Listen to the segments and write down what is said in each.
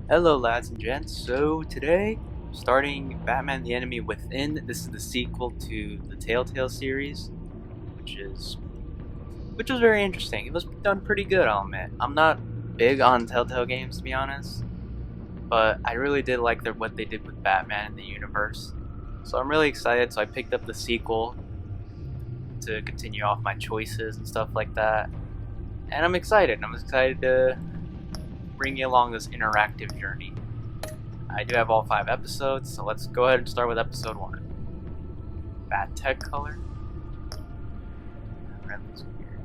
Hello lads and gents, so today, starting Batman the Enemy Within. This is the sequel to the Telltale series, which was very interesting. It was done pretty good, I'll admit. I'm not big on Telltale games, to be honest, but I really did like what they did with Batman in the universe. So I'm really excited, so I picked up the sequel to continue off my choices and stuff like that. And I'm excited to bring you along this interactive journey. I do have all 5 episodes, so let's go ahead and start with episode 1. Bat tech color. Red looks weird.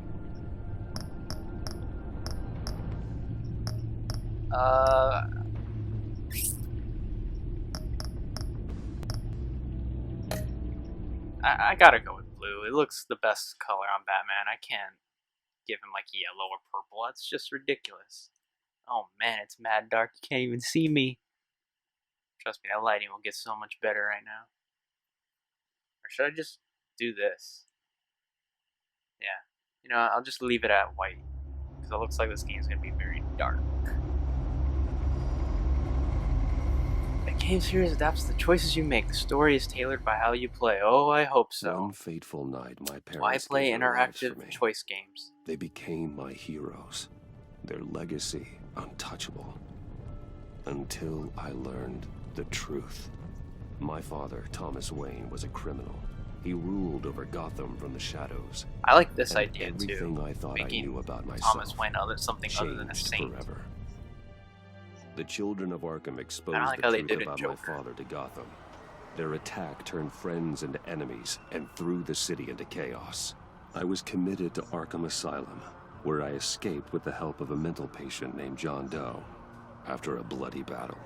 I gotta go with blue. It looks the best color on Batman. I can't give him like yellow or purple. That's just ridiculous. Oh man, it's mad dark. You can't even see me. Trust me, that lighting will get so much better right now. Or should I just do this? Yeah. You know, I'll just leave it at white. Because it looks like this game's going to be very dark. The game series adapts the choices you make. The story is tailored by how you play. Oh, I hope so. One fateful night, my parents Why play gave their lives for interactive me. choice games? They became my heroes. Their legacy untouchable. Until I learned the truth. My father, Thomas Wayne, was a criminal. He ruled over Gotham from the shadows. I like this And idea everything too. I thought I Making knew about myself Thomas Wayne something other than a changed saint. forever. The children of Arkham exposed like the how they truth did it, about my Joker. father to Gotham. Their attack turned friends into enemies and threw the city into chaos. I was committed to Arkham Asylum, where I escaped with the help of a mental patient named John Doe. After a bloody battle,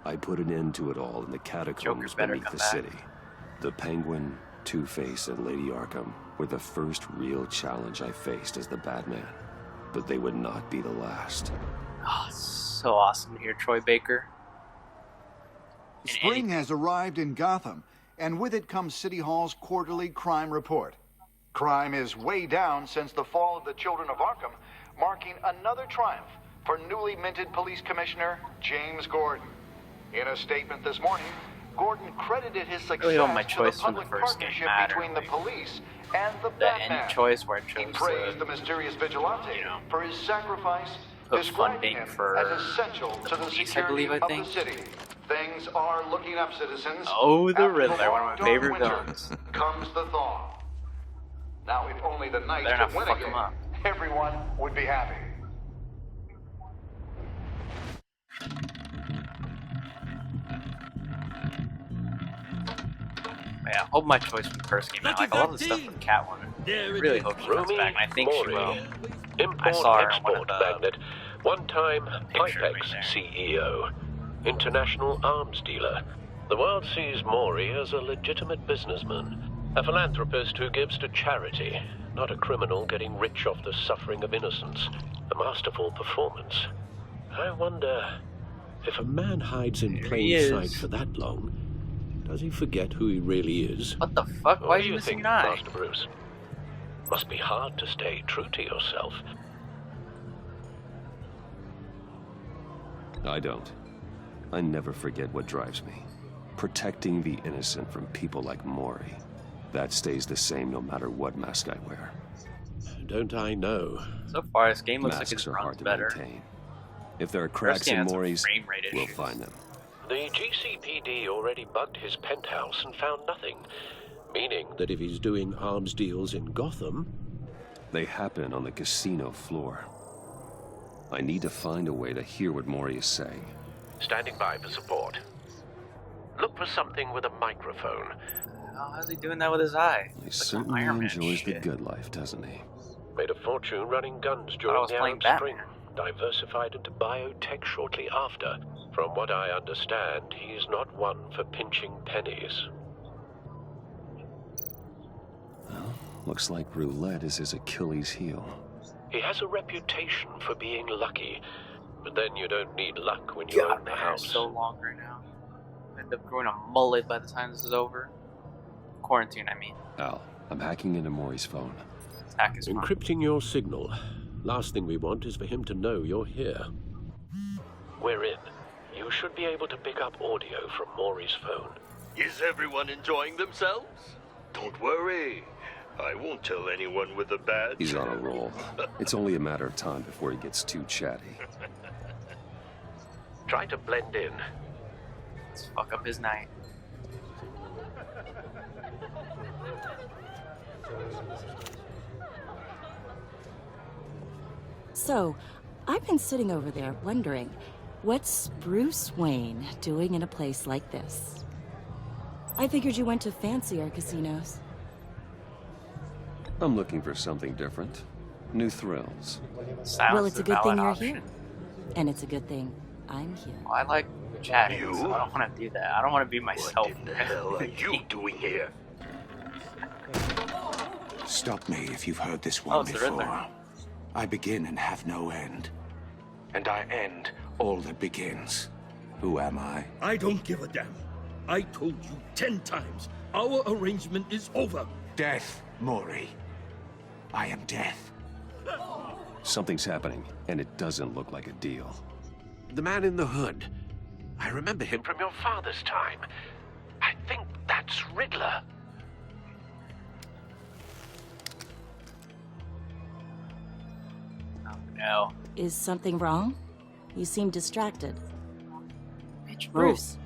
I put an end to it all in the catacombs better beneath come the back. city. The Penguin, Two-Face, and Lady Arkham were the first real challenge I faced as the Batman, but they would not be the last. Oh, it's so awesome to hear Troy Baker. Spring has arrived in Gotham, and with it comes City Hall's quarterly crime report. Crime is way down since the fall of the Children of Arkham, marking another triumph for newly minted Police Commissioner James Gordon. In a statement this morning, Gordon credited his success Really hope my to the choice from the public first game partnership mattered. between the police and the The Batman. end choice where I He chose praised the mysterious vigilante you know, for his sacrifice, put describing funding him for as essential the to the police, I security believe, I of think. the city. Things are looking up, citizens. Oh, the After Riddler, one of my long, dark favorite winter villains. comes the thaw. Now, if only the Knights Better not could win fuck again, him up. everyone would be happy. Yeah, I hope my choice from the first game. I like a lot of the stuff with Catwoman. I really hope she comes back, and I think she will. I saw her in one of Import-export the magnate, one-time pictures right Pipex there. CEO, international arms dealer. The world sees Maury as a legitimate businessman, a philanthropist who gives to charity, not a criminal getting rich off the suffering of innocence. A masterful performance. I wonder, If a man hides in There he plain is. sight for that long, does he forget who he really is? What the fuck? Why what are do you you missing think, an eye? Master Bruce? Must be hard to stay true to yourself. I don't. I never forget what drives me. Protecting the innocent from people like Maury. That stays the same no matter what mask I wear. Don't I know? So far, this game looks like Masks it's are runs hard to better. maintain. If there are First cracks game in had some Maury's, frame rate we'll issues. find them. The GCPD already bugged his penthouse and found nothing, meaning That if he's doing arms deals in Gotham, They happen on the casino floor. I need to find a way to hear what Maury is saying. standing by for support. Look for something with a microphone. Oh, how's he doing that with his eye? He It's like certainly Iron Man enjoys the shit. good life, doesn't he? Made a fortune running guns I during was the playing Arab Spring. Batman. Diversified into biotech shortly after. From what I understand, he's not one for pinching pennies. Well, looks like roulette is his Achilles heel. He has a reputation for being lucky, but then you don't need luck when you God, own the my hair's house. so long right now. I end up growing a mullet by the time this is over. Quarantine, I mean. Al, I'm hacking into Maury's phone. Attack is fun. encrypting your signal. Last thing we want is for him to know you're here. We're in. You should be able to pick up audio from Maury's phone. Is everyone enjoying themselves? Don't worry. I won't tell anyone with a badge. He's on a roll. It's only a matter of time before he gets too chatty. Try to blend in. Let's fuck up his night. So, I've been sitting over there wondering, what's Bruce Wayne doing in a place like this? I figured you went to fancier casinos. I'm looking for something different. New thrills. Sounds Well, it's a good valid thing you're option. here. And it's a good thing I'm here. Well, I like chatting, You? so I don't want to do that. I don't want to be myself. What in the hell are you doing here? Stop me if you've heard this Oh, one it's the before. Riddler. I begin and have no end. And I end all that begins. Who am I? I don't give a damn. I told you 10 times. Our arrangement is over. Death, Maury. I am death. Something's happening, and it doesn't look like a deal. The man in the hood. I remember him from your father's time. I think that's Riddler. Oh, no. Is something wrong? You seem distracted. Bitch, Bruce.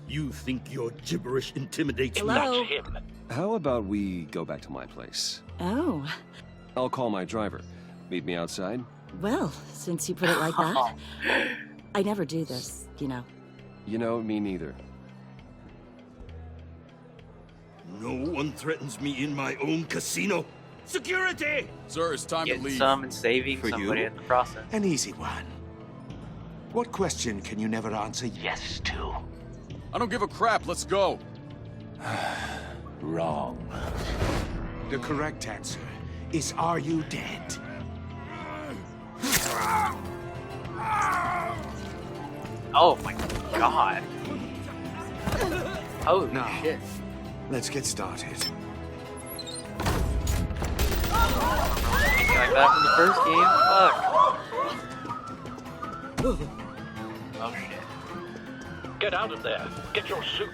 You think your gibberish intimidates Hello? me? That's him. How about we go back to my place? Oh, I'll call my driver. Meet me outside? well, since you put it like that. I never do this, you know. You know, me neither. No one threatens me in my own casino. Security! Sir, it's time to Getting leave. some and saving For somebody you? in the process. An easy one. What question can you never answer yes to? I don't give a crap. Let's go. Wrong. The correct answer is, are you dead? Oh my god. Oh No. shit. Let's get started. Like that from the first game? Fuck. Oh shit. Get out of there. Get your suit.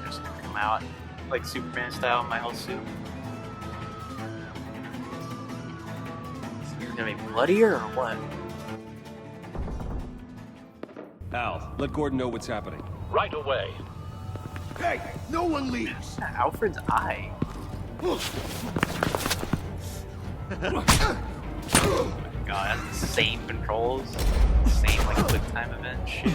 Just come out like Superman style in my whole suit. Is it gonna be bloodier or what? Al, let Gordon know what's happening. Right away. Hey, no one leaves. Alfred's eye. Oh my god, that's the same controls. Same like quick time event shit.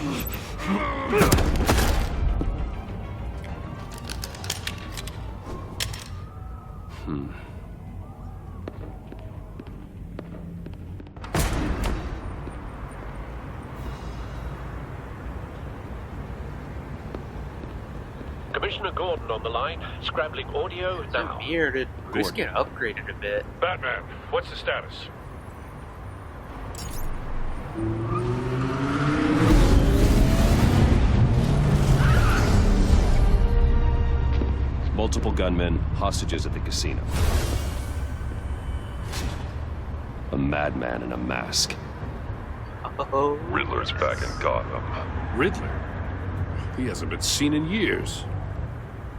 Commissioner Gordon on the line. Scrambling audio now. Weird, did Bruce get upgraded a bit? Batman, what's the status? Multiple gunmen, hostages at the casino. A madman in a mask. Oh, Riddler's back in Gotham. Riddler? He hasn't been seen in years.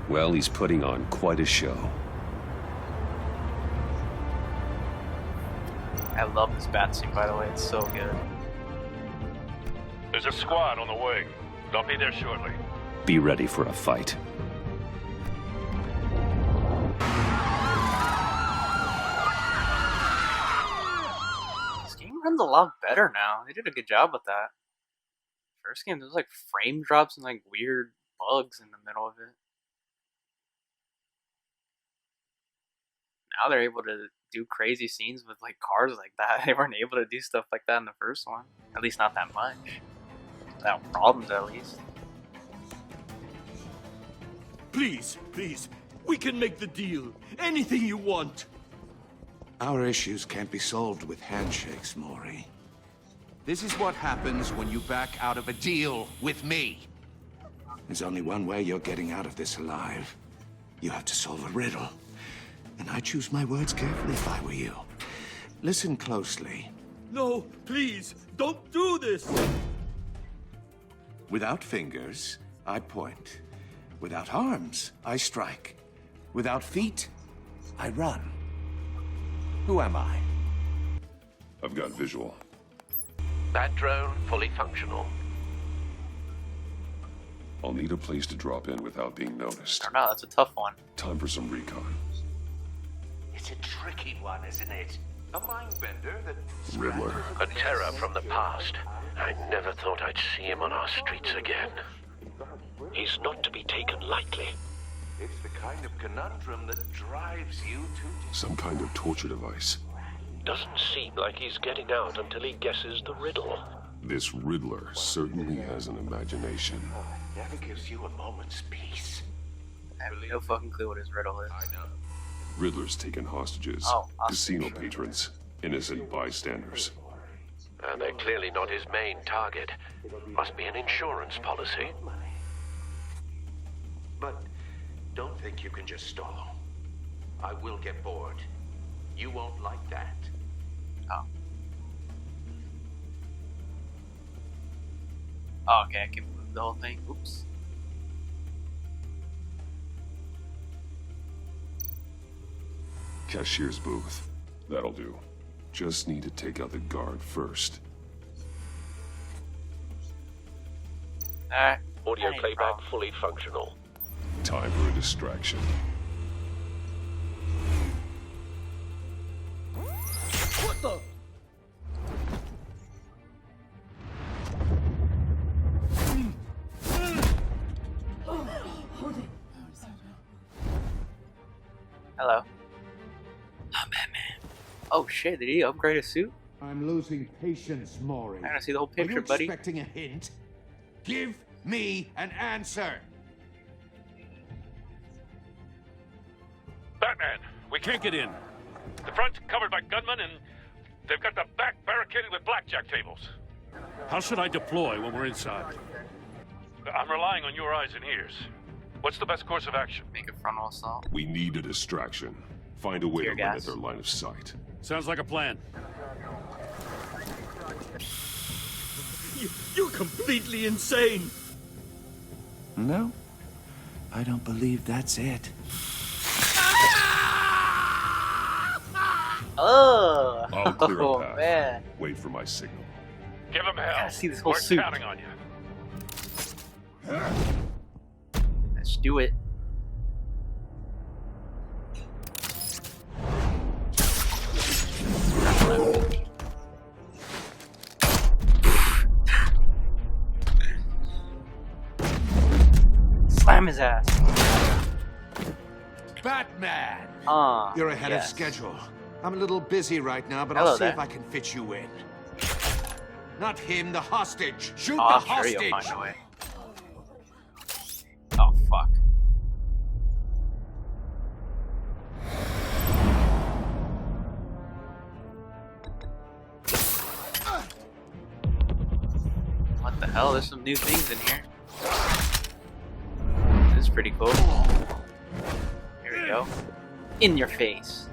Well, he's putting on quite a show. I love this bat scene, by the way. It's so good. There's a squad on the way. They'll be there shortly. Be ready for a fight. This game runs a lot better now. They did a good job with that. First game, there was like frame drops and like weird bugs in the middle of it. Now they're able to do crazy scenes with like cars like that. They weren't able to do stuff like that in the first one. At least not that much. Without problems, at least. Please, please. We can make the deal. Anything you want. Our issues can't be solved with handshakes, Maury. This is what happens when you back out of a deal with me. There's only one way you're getting out of this alive. You have to solve a riddle. And I choose my words carefully if I were you. Listen closely. No, please, don't do this! Without fingers, I point. Without arms, I strike. Without feet, I run. Who am I? I've got visual. That drone fully functional. I'll need a place to drop in without being noticed. I don't know, that's a tough one. Time for some recon. It's a tricky one, isn't it? A mind bender that... Riddler. A terror from the past. I never thought I'd see him on our streets again. He's not to be taken lightly. It's the kind of conundrum that drives you to... Some kind of torture device. Doesn't seem like he's getting out until he guesses the riddle. This Riddler certainly has an imagination. Never gives you a moment's peace. I have no fucking clue what his riddle is. I know. Riddler's taken hostages. Oh, Casino patrons. Innocent bystanders. And they're clearly not his main target. Must be an insurance policy. But don't think you can just stall. I will get bored. You won't like that. Oh. Oh, okay, I can move the whole thing. Oops. Cashier's booth. That'll do. Just need to take out the guard first. Alright. Audio Any playback problem. fully functional. Time for a distraction. What the? Hello. I'm Batman. Oh shit, did he upgrade his suit? I'm losing patience, Maury. I gotta see the whole Are picture, you buddy. expecting a hint? Give me an answer. Batman, we can't get in. The front's covered by gunmen, and they've got the back barricaded with blackjack tables. How should I deploy when we're inside? I'm relying on your eyes and ears. What's the best course of action? Make a frontal assault. We need a distraction. Find a way Tear to limit gas. their line of sight. Sounds like a plan. You're completely insane! No, I don't believe that's it. Oh! I'll clear a Oh, path. man. Wait for my signal. Give him hell. gotta see this whole We're suit. counting on you. Let's do it. Slam his ass. Batman! You're ahead yes. of schedule. I'm a little busy right now, but Hello I'll see there. if I can fit you in. Not him, the hostage. Shoot Oh, the I'm sure hostage. you'll find a way. Oh, fuck. What the hell? There's some new things in here. This is pretty cool. Here we go. In your face.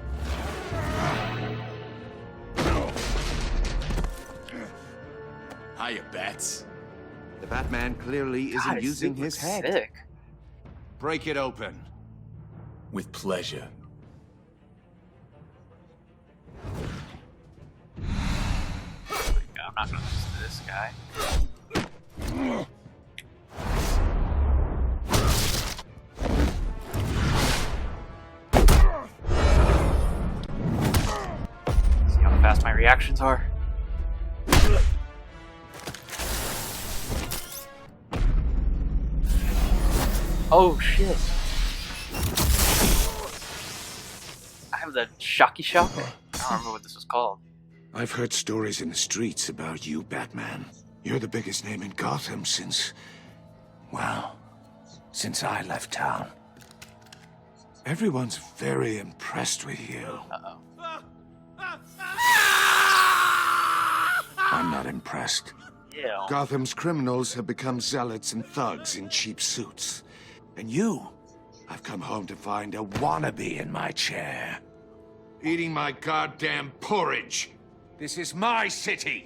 Hiya, Bats. The Batman clearly isn't God, using suit his looks head. Sick. Break it open. With pleasure. I'm not gonna listen to this guy. See how fast my reactions are. Oh shit! I have the shocky shock. I don't remember what this was called. I've heard stories in the streets about you, Batman. You're the biggest name in Gotham since... well, since I left town. Everyone's very impressed with you. Uh-oh. I'm not impressed. Yeah. Gotham's criminals have become zealots and thugs in cheap suits. And you, I've come home to find a wannabe in my chair. Eating my goddamn porridge. This is my city.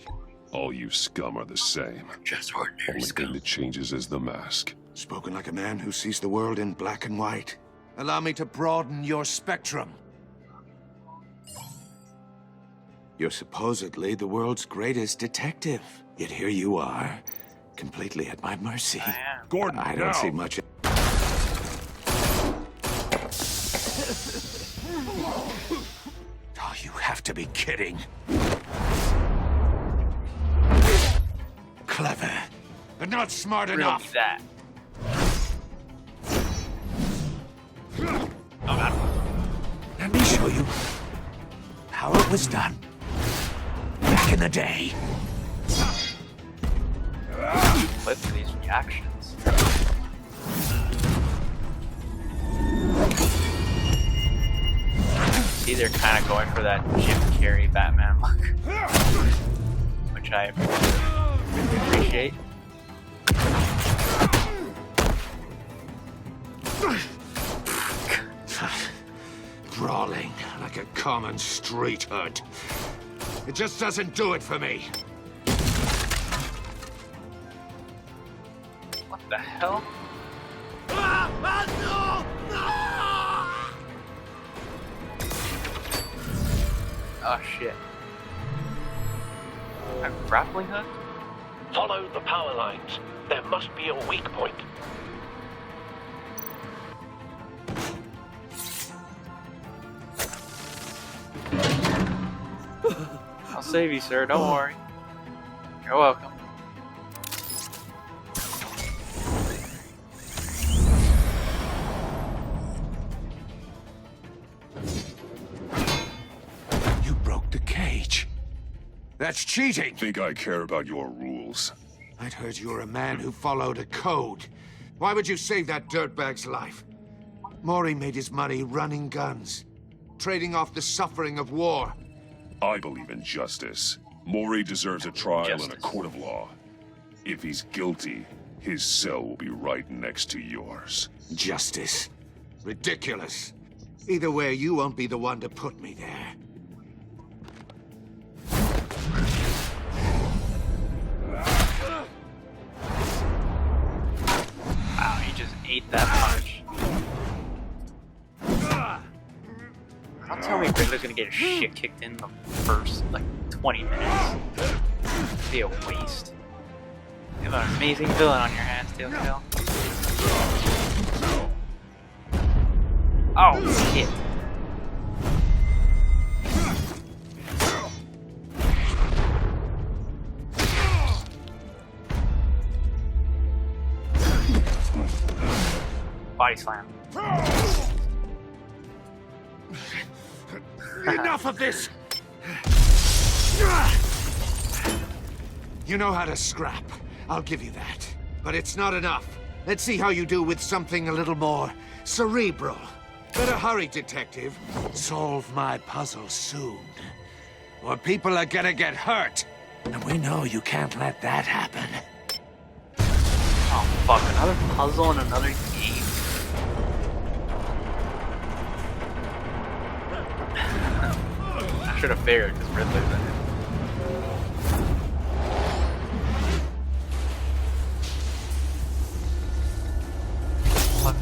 All you scum are the same. Just ordinary Only thing that changes is the mask. Spoken like a man who sees the world in black and white. Allow me to broaden your spectrum. You're supposedly the world's greatest detective. Yet here you are, completely at my mercy. I am. Gordon, I now. don't see much. Oh, you have to be kidding. Clever, but not smart Really enough. that. Oh god. Let me show you how it was done back in the day. Clip for these reactions. See, they're kind of going for that Jim Carrey Batman look, which I appreciate. Brawling like a common street hood. It just doesn't do it for me. What the hell? Oh shit. A grappling hook? Follow the power lines. There must be a weak point. I'll save you, sir. Don't worry. You're welcome. You broke the cage. That's cheating. Think I care about your rules? I'd heard you were a man who followed a code. Why would you save that dirtbag's life? Maury made his money running guns, trading off the suffering of war. I believe in justice. Maury deserves a trial in a Justice. court of law. If he's guilty, his cell will be right next to yours. Justice. Ridiculous. Either way, you won't be the one to put me there. Wow, he just ate that punch. Don't tell me Riddler's gonna get his shit kicked in the first, like, 20 minutes. It'd be a waste. You have an amazing villain on your hands, Telltale. Oh, shit. Body slam. Enough of this! You know how to scrap. I'll give you that. But it's not enough. Let's see how you do with something a little more cerebral. Better hurry, detective. Solve my puzzle soon. Or people are gonna get hurt. And we know you can't let that happen. Oh, fuck. Another puzzle in another game. I should have figured because Riddler's in it. Fuck.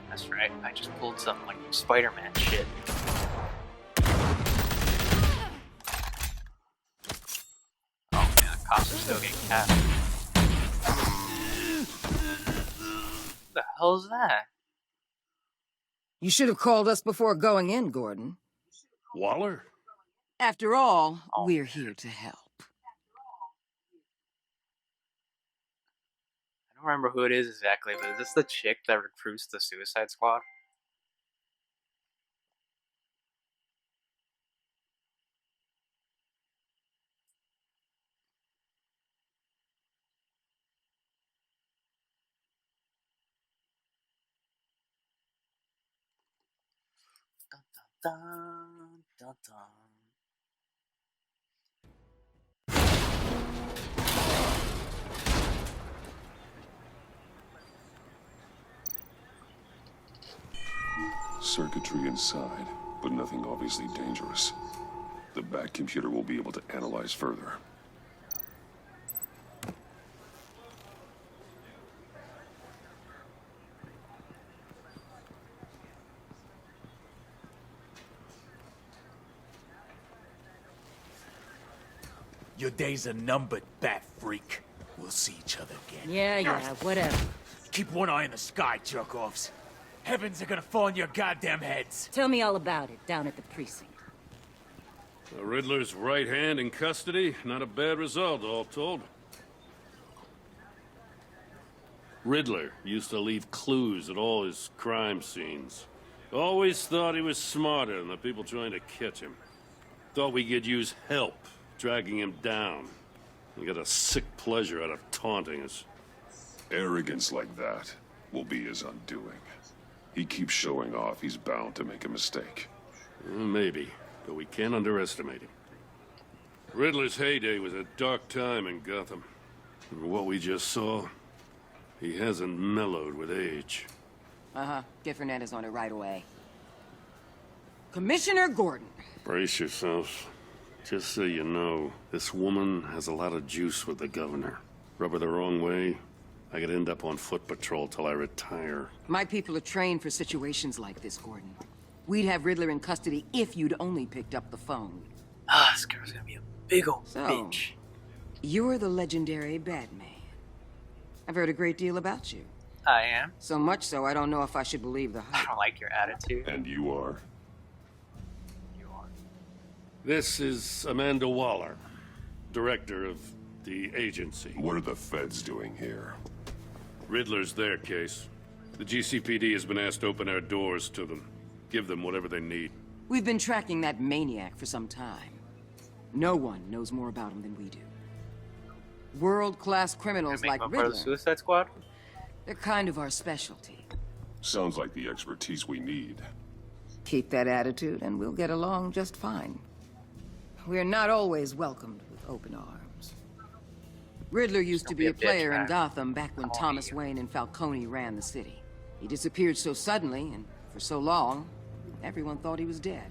That's right. I just pulled some like Spider-Man shit. Oh man, the cops are still getting capped. What the hell is that? You should have called us before going in, Gordon. Waller? After all, we're here to help. I don't remember who it is exactly, but is this the chick that recruits the Suicide Squad? Dun, dun, dun, dun, dun. Circuitry inside, but nothing obviously dangerous. The back computer will be able to analyze further. Your days are numbered, bat freak. We'll see each other again. Yeah, whatever. Keep one eye in the sky, jerk-offs. Heavens are gonna fall on your goddamn heads. Tell me all about it down at the precinct. The Riddler's right hand in custody. Not a bad result, all told. Riddler used to leave clues at all his crime scenes. Always thought he was smarter than the people trying to catch him. Thought we could use help, dragging him down. He got a sick pleasure out of taunting us. Arrogance like that will be his undoing. He keeps showing off, he's bound to make a mistake. Maybe, but we can't underestimate him. Riddler's heyday was a dark time in Gotham. And what we just saw, he hasn't mellowed with age. Uh-huh. Get Fernandez on it right away. Commissioner Gordon. Brace yourselves. Just so you know, this woman has a lot of juice with the governor. Rub her the wrong way, I could end up on foot patrol till I retire. My people are trained for situations like this, Gordon. We'd have Riddler in custody if you'd only picked up the phone. Ah, this girl's gonna be a big old bitch. You're the legendary Batman. I've heard a great deal about you. I am. So much so, I don't know if I should believe the hype. I don't like your attitude. And you are? You are. This is Amanda Waller, director of the agency. What are the feds doing here? Riddler's their case. The GCPD has been asked to open our doors to them. Give them whatever they need. We've been tracking that maniac for some time. No one knows more about him than we do. World-class criminals like Part of the Riddler, Suicide Squad? they're kind of our specialty. Sounds like the expertise we need. Keep that attitude and we'll get along just fine. We're not always welcomed with open arms. Riddler used to be a player in Gotham back when Thomas Wayne and Falcone ran the city. He disappeared so suddenly and for so long, everyone thought he was dead.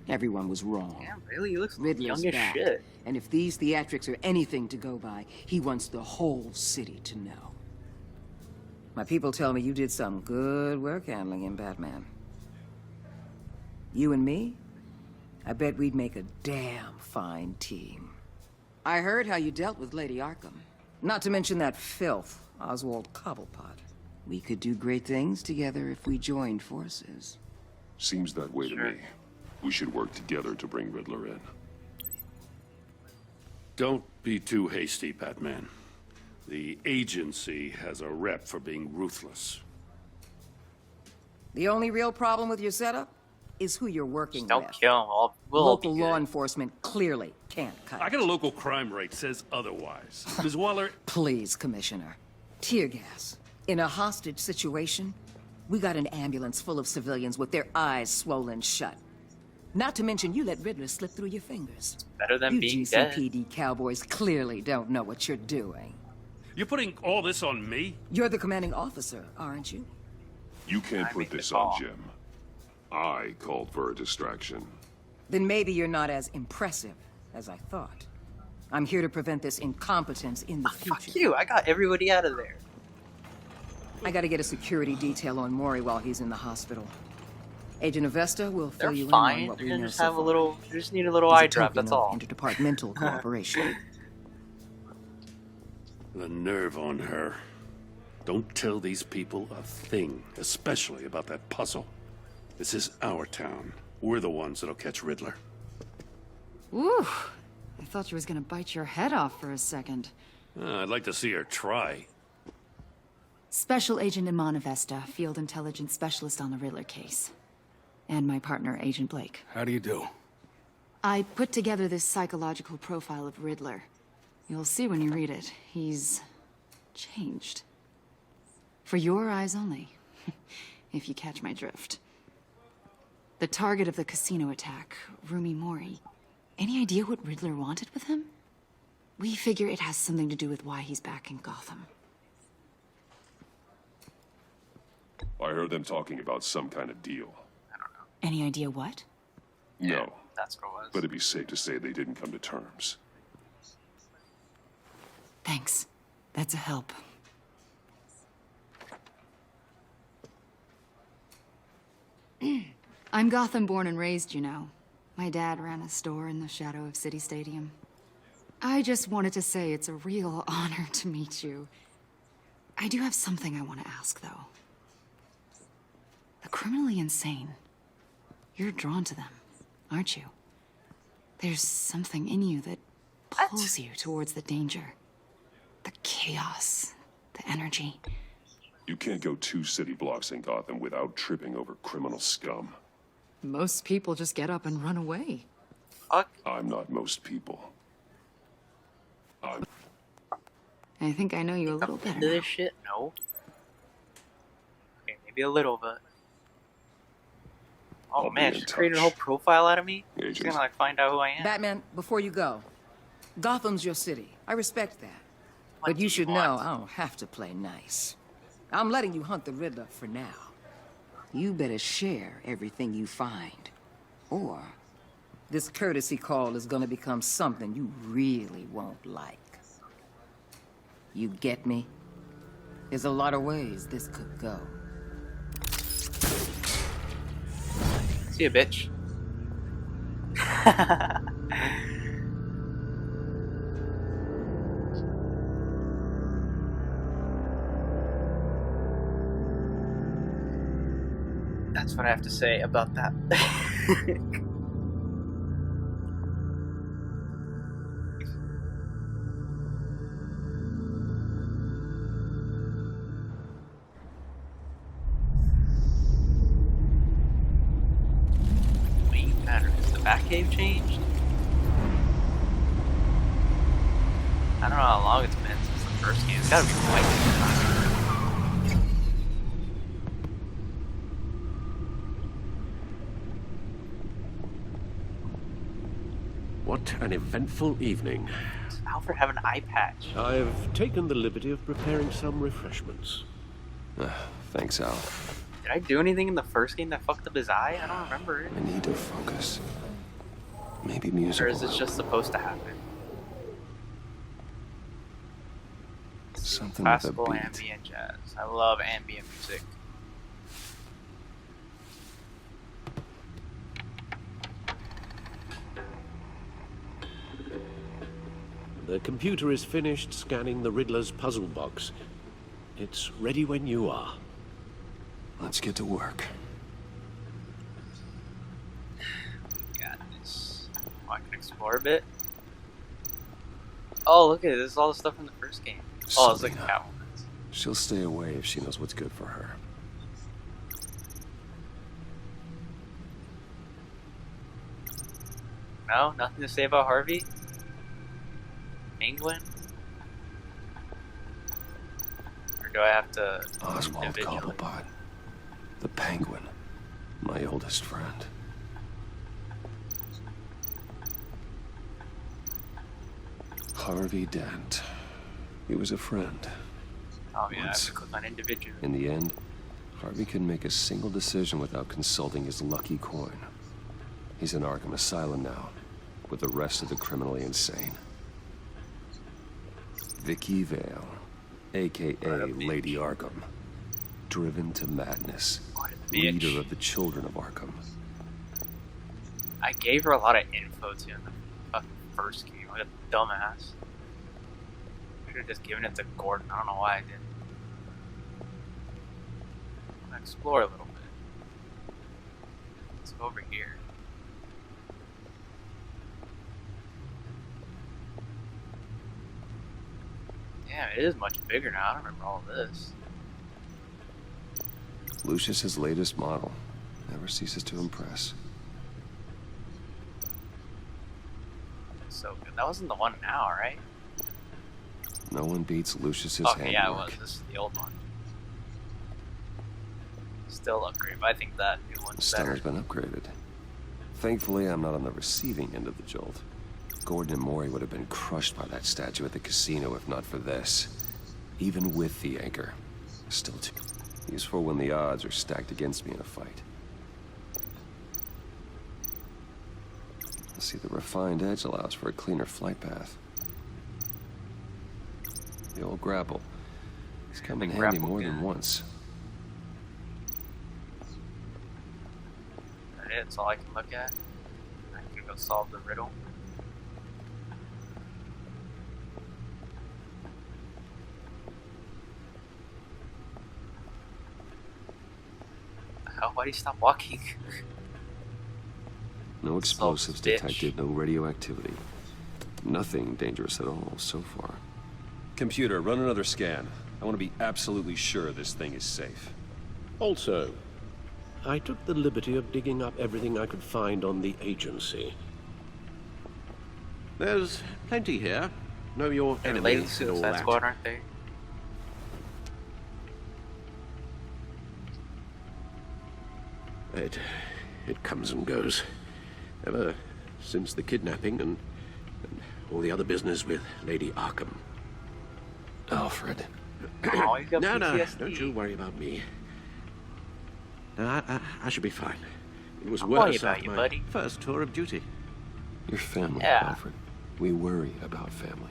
Everyone was wrong. Yeah, really? He looks Riddler's young as back. shit. And if these theatrics are anything to go by, he wants the whole city to know. My people tell me you did some good work handling him, Batman. You and me? I bet we'd make a damn fine team. I heard how you dealt with Lady Arkham. Not to mention that filth, Oswald Cobblepot. We could do great things together if we joined forces. Seems that way to me. We should work together to bring Riddler in. Don't be too hasty, Batman. The agency has a rep for being ruthless. The only real problem with your setup is who you're working Just don't with. kill him. We'll all be Local good. law enforcement clearly can't cut I it. got a local crime rate says otherwise. Ms. Waller, Please, Commissioner. Tear gas. In a hostage situation, we got an ambulance full of civilians with their eyes swollen shut. Not to mention you let Riddler slip through your fingers. Better than You being dead. GCPD cowboys clearly don't know what you're doing. you're putting all this on me? You're the commanding officer, aren't you? You can't put this on Jim. I called for a distraction. Then maybe you're not as impressive as I thought. I'm here to prevent this incompetence in the future. Fuck you. I got everybody out of there. I gotta get a security detail on Maury while he's in the hospital. Agent Avesta will They're fill you in fine. on what They're we gonna know just so have a far. little. You just need a little There's a eye drop. token That's of all. interdepartmental cooperation. The nerve on her. Don't tell these people a thing, especially about that puzzle. This is our town. We're the ones that'll catch Riddler. Ooh, I thought you was gonna bite your head off for a second. I'd like to see her try. Special Agent Iman Avesta, Field Intelligence Specialist on the Riddler case. And my partner, Agent Blake. How do you do? I put together this psychological profile of Riddler. You'll see when you read it. He's changed. For your eyes only, if you catch my drift. The target of the casino attack, Rumi Mori. Any idea what Riddler wanted with him? We figure it has something to do with why he's back in Gotham. I heard them talking about some kind of deal. Any idea what? No. That's what it was. But it'd be safe to say they didn't come to terms. Thanks. That's a help. I'm Gotham born and raised, you know. My dad ran a store in the shadow of City Stadium. I just wanted to say it's a real honor to meet you. I do have something I want to ask, though. The criminally insane. You're drawn to them, aren't you? There's something in you that pulls you towards the danger. The chaos, the energy. You can't go 2 city blocks in Gotham without tripping over criminal scum. Most people just get up and run away. I'm not most people. I think I know you a little better Into now. this shit? No. Okay, maybe a little, but... Oh I'll man, be in she's created a touch. whole profile out of me? She's Agent. gonna like find out who I am. Batman, before you go, Gotham's your city. I respect that. What But do you you should want? know I don't have to play nice. I'm letting you hunt the Riddler for now. You better share everything you find. Or this courtesy call is gonna become something you really won't like. You get me? There's a lot of ways this could go. See ya, bitch. That's what I have to say about that. Wait, matter. Has the Batcave changed? I don't know how long it's been since the first game. It's gotta be quite some time. What an eventful evening. Alfred have an eye patch. I've taken the liberty of preparing some refreshments. Thanks, Al. Did I do anything in the first game that fucked up his eye? I don't remember it. I need to focus. Maybe music. Or is it just supposed to happen? Something with a Classical beat. ambient jazz. I love ambient music. The computer is finished scanning the Riddler's puzzle box. It's ready when you are. Let's get to work. Got this. Oh, I can explore a bit. Oh, look at it. This is all the stuff from the first game. Oh, it's like Selena. Catwoman. She'll stay away if she knows what's good for her. No? Nothing to say about Harvey? Penguin? Or do I have to... Oswald individually? Cobblepot. The Penguin. My oldest friend. Harvey Dent. He was a friend. Oh yeah, I have Once. to click on individual. In the end, Harvey couldn't make a single decision without consulting his lucky coin. He's in Arkham Asylum now, with the rest of the criminally insane. Vicky Vale, a.k.a. Lady Arkham. Driven to madness. Leader of the Children of Arkham. I gave her a lot of info too in the fucking first game. Like a dumbass. Should have just given it to Gordon. I don't know why I didn't. I'm gonna explore a little bit. Let's go over here. Damn, it is much bigger now. I don't remember all of this. Lucius's latest model. Never ceases to impress. So good. That wasn't the one now, right? No one beats Lucius's Okay, yeah, it handiwork. was. This is the old one. Still upgrade, but I think that new The one's stunner's better. been upgraded. Thankfully, I'm not on the receiving end of the jolt. Gordon and Mori would have been crushed by that statue at the casino if not for this. Even with the anchor. Still too useful when the odds are stacked against me in a fight. See, the refined edge allows for a cleaner flight path. The old grapple. It's come in handy more than once. That's all I can look at. I can go solve the riddle. Why do you stop walking? No explosives detected, no radioactivity. Nothing dangerous at all so far. Computer, run another scan. I want to be absolutely sure this thing is safe. Also, I took the liberty of digging up everything I could find on the agency. There's plenty here. Know your enemies and all that. Squad, aren't they? It comes and goes. Ever since the kidnapping and all the other business with Lady Arkham. Alfred. Oh, you got No, PTSD. don't you worry about me. No, I should be fine. It was I'll worry worse about after you, my buddy. first tour of duty. Your family, Yeah. Alfred. We worry about family.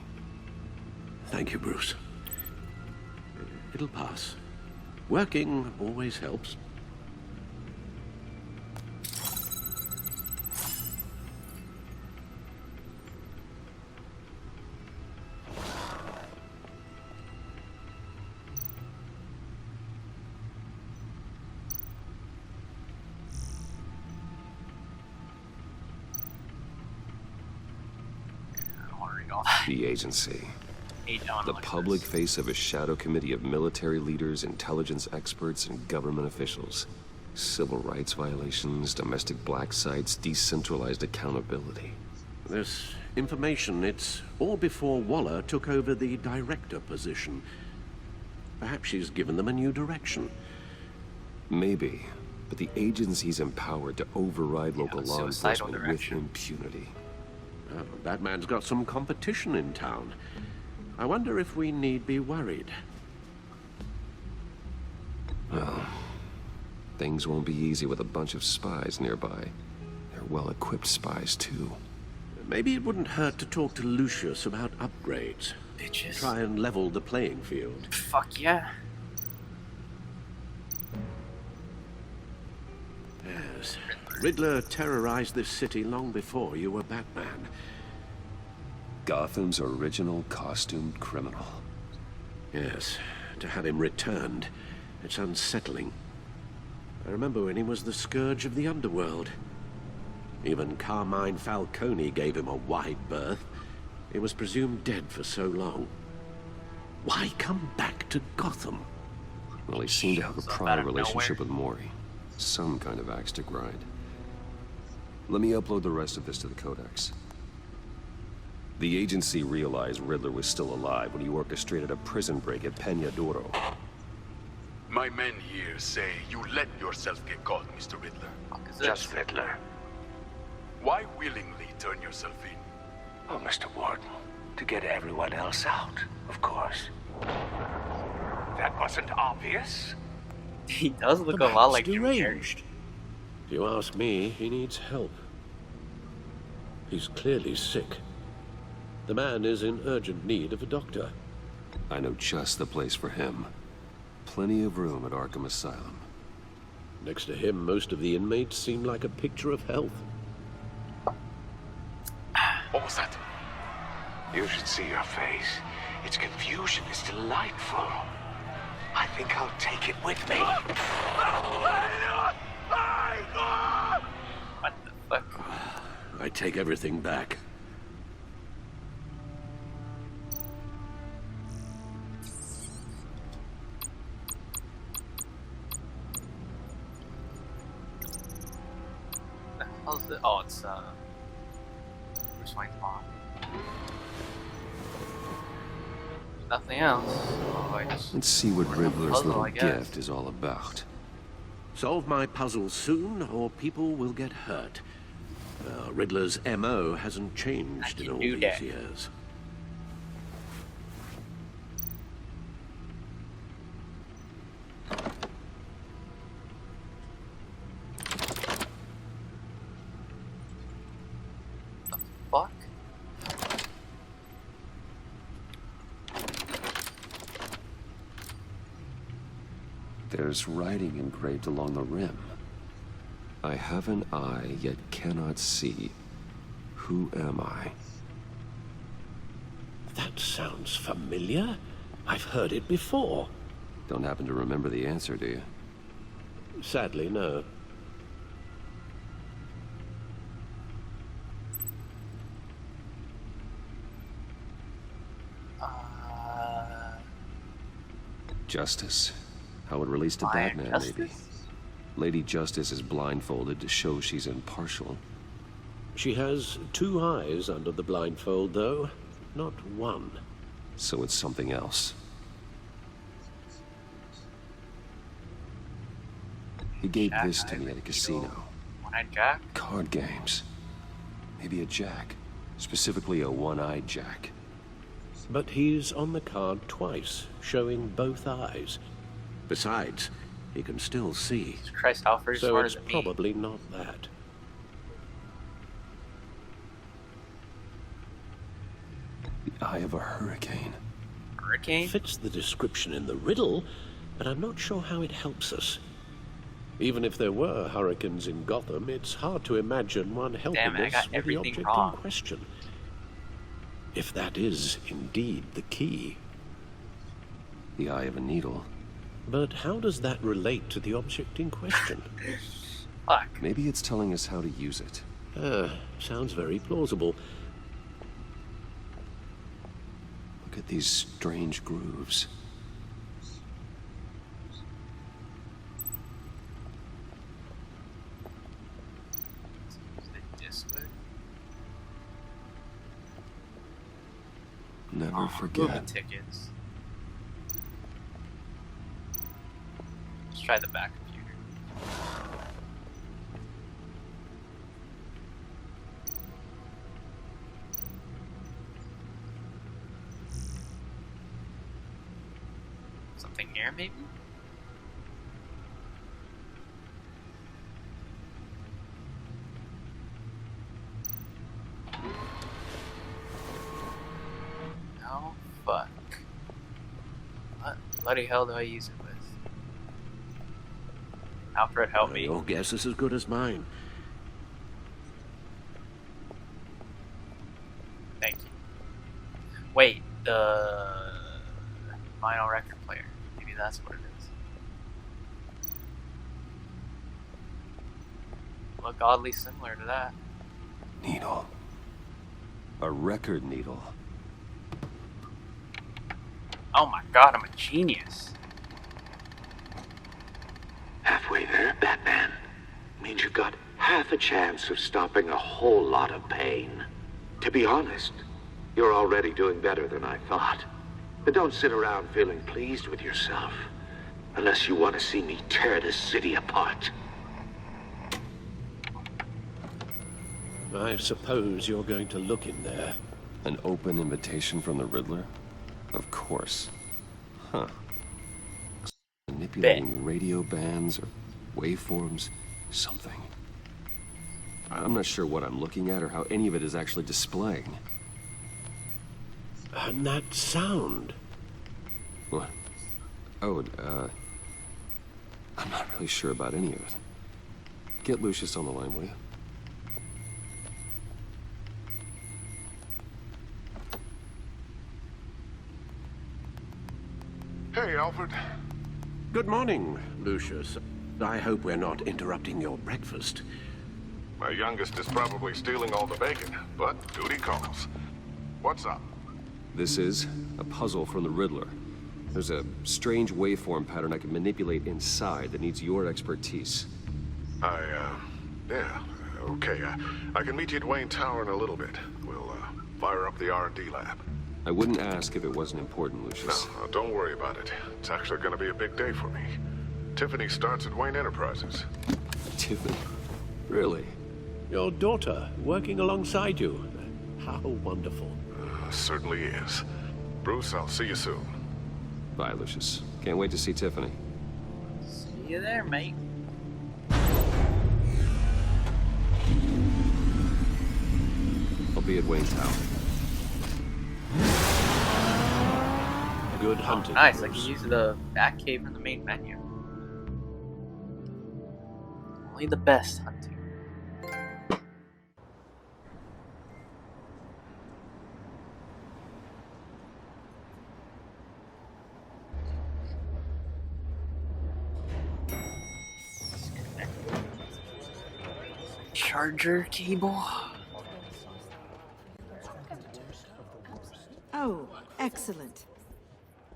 Thank you, Bruce. It'll pass. Working always helps. The agency. The public face of a shadow committee of military leaders, intelligence experts, and government officials. Civil rights violations, domestic black sites, decentralized accountability. This information, it's all before Waller took over the director position. Perhaps she's given them a new direction. Maybe, but the agency's empowered to override local law enforcement with impunity. Batman's got some competition in town. I wonder if we need be worried. Well, things won't be easy with a bunch of spies nearby. They're well-equipped spies, too. Maybe it wouldn't hurt to talk to Lucius about upgrades. Bitches. Try and level the playing field. Fuck yeah. Yes. Riddler terrorized this city long before you were Batman. Gotham's original costumed criminal. Yes. To have him returned, it's unsettling. I remember when he was the scourge of the underworld. Even Carmine Falcone gave him a wide berth. He was presumed dead for so long. Why come back to Gotham? Well, he seemed to have a prior relationship with Mori. Some kind of axe to grind. Let me upload the rest of this to the Codex. The agency realized Riddler was still alive when he orchestrated a prison break at Peña Duro. My men here say you let yourself get caught, Mr. Riddler. Just Riddler. Why willingly turn yourself in? Oh, Mr. Warden, to get everyone else out, of course. That wasn't obvious. He does look a lot like Jim Carrey. If you ask me, he needs help. He's clearly sick. The man is in urgent need of a doctor. I know just the place for him. Plenty of room at Arkham Asylum. Next to him, most of the inmates seem like a picture of health. What was that? You should see your face. Its confusion is delightful. I think I'll take it with me. What the fuck? I take everything back. How's it? Oh, it's Bruce Wayne's mom. Nothing else. Oh, Let's see what Riddler's little gift is all about. Solve my puzzle soon, or people will get hurt. Riddler's MO hasn't changed in all these years. Fuck? There's writing engraved along the rim. I have an eye, yet cannot see. Who am I? That sounds familiar. I've heard it before. Don't happen to remember the answer, do you? Sadly, no. Justice. How it relates to Batman, maybe. Lady Justice is blindfolded to show she's impartial. She has 2 eyes under the blindfold, though. Not 1. So it's something else. He gave this to me at a casino. One-eyed Jack? Card games. Maybe a jack. Specifically a one-eyed jack. But he's on the card twice, showing both eyes. Besides, he can still see. Christ, how pretty so smart it's is it probably not that. The eye of a hurricane. Hurricane? Fits the description in the riddle, but I'm not sure how it helps us. Even if there were hurricanes in Gotham, it's hard to imagine one helping us with the object in question. If that is indeed the key. The eye of a needle. But how does that relate to the object in question? Fuck. Maybe it's telling us how to use it. Sounds very plausible. Look at these strange grooves. Never forget. Movie tickets. Let's try the back computer. Something here, maybe? No, fuck. What bloody hell do I use it with? Alfred, help me. Your guess is as good as mine. Thank you. Wait, the vinyl record player. Maybe that's what it is. Look oddly similar to that. Needle. A record needle. Oh my god, I'm a genius. Halfway there, Batman. Means you got half a chance of stopping a whole lot of pain. To be honest, you're already doing better than I thought. But don't sit around feeling pleased with yourself. Unless you want to see me tear this city apart. I suppose you're going to look in there. An open invitation from the Riddler? Of course. Huh. Manipulating radio bands or waveforms, something. I'm not sure what I'm looking at or how any of it is actually displaying. And that sound. What? Oh, I'm not really sure about any of it. Get Lucius on the line, will you? Hey, Alfred. Good morning, Lucius. I hope we're not interrupting your breakfast. My youngest is probably stealing all the bacon, but duty calls. What's up? This is a puzzle from the Riddler. There's a strange waveform pattern I can manipulate inside that needs your expertise. Yeah, okay. I can meet you at Wayne Tower in a little bit. We'll, fire up the R&D lab. I wouldn't ask if it wasn't important, Lucius. No, don't worry about it. It's actually gonna be a big day for me. Tiffany starts at Wayne Enterprises. Tiffany? Really? Your daughter, working alongside you. How wonderful. Certainly is. Bruce, I'll see you soon. Bye, Lucius. Can't wait to see Tiffany. See you there, mate. I'll be at Wayne's house. Good hunting. Nice, I can use the back cave in the main menu. Only the best hunting. Charger cable. Oh, excellent.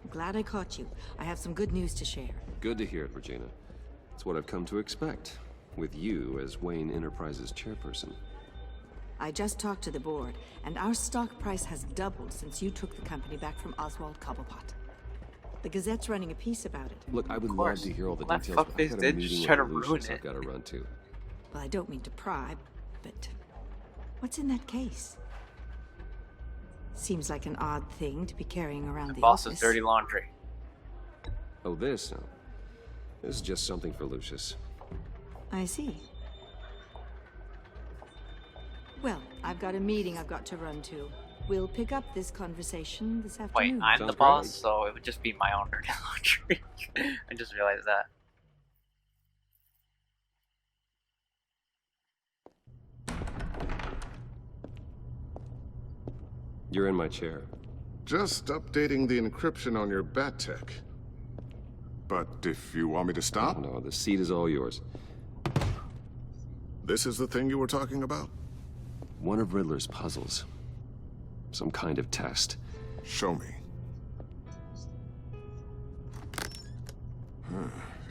I'm glad I caught you. I have some good news to share. Good to hear it, Regina. It's what I've come to expect, with you as Wayne Enterprises chairperson. I just talked to the board, and our stock price has doubled since you took the company back from Oswald Cobblepot. The Gazette's running a piece about it. Look, I would love to hear all the That details, but I've fuckface got a did meeting just with try to ruin Lucius it. I've got to run to. Well, I don't mean to pry, but what's in that case? Seems like an odd thing to be carrying around the Boss's office. dirty laundry. Oh, this? No. This is just something for Lucius. I see. Well, I've got a meeting I've got to run to. We'll pick up this conversation this Wait, afternoon. I'm the boss, so it would just be my own dirty laundry. I just realized that. You're in my chair. Just updating the encryption on your bat tech. But if you want me to stop? No, the seat is all yours. This is the thing you were talking about? One of Riddler's puzzles. Some kind of test. Show me.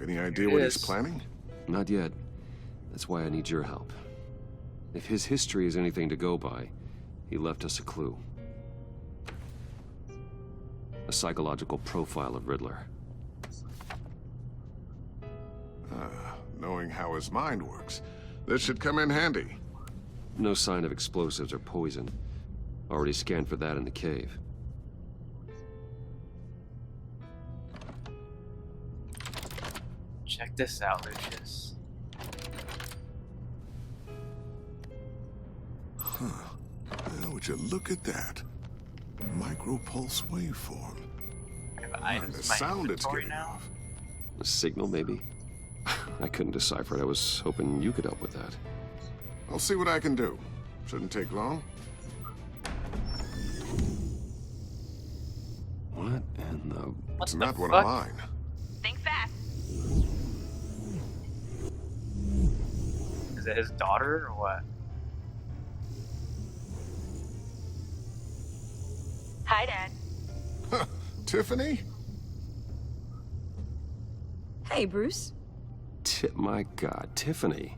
Any idea what he's planning? Not yet. That's why I need your help. If his history is anything to go by, he left us a clue. A psychological profile of Riddler. Knowing how his mind works, this should come in handy. No sign of explosives or poison. Already scanned for that in the cave. Check this out, Lucius. Well, would you look at that? Micropulse waveform. And the sound it's giving off. A signal, maybe? I couldn't decipher it. I was hoping you could help with that. I'll see what I can do. Shouldn't take long. What in the... It's not one of mine. Think fast. Is it his daughter or what? Hi, Dad. Tiffany? Hey, Bruce. My God, Tiffany.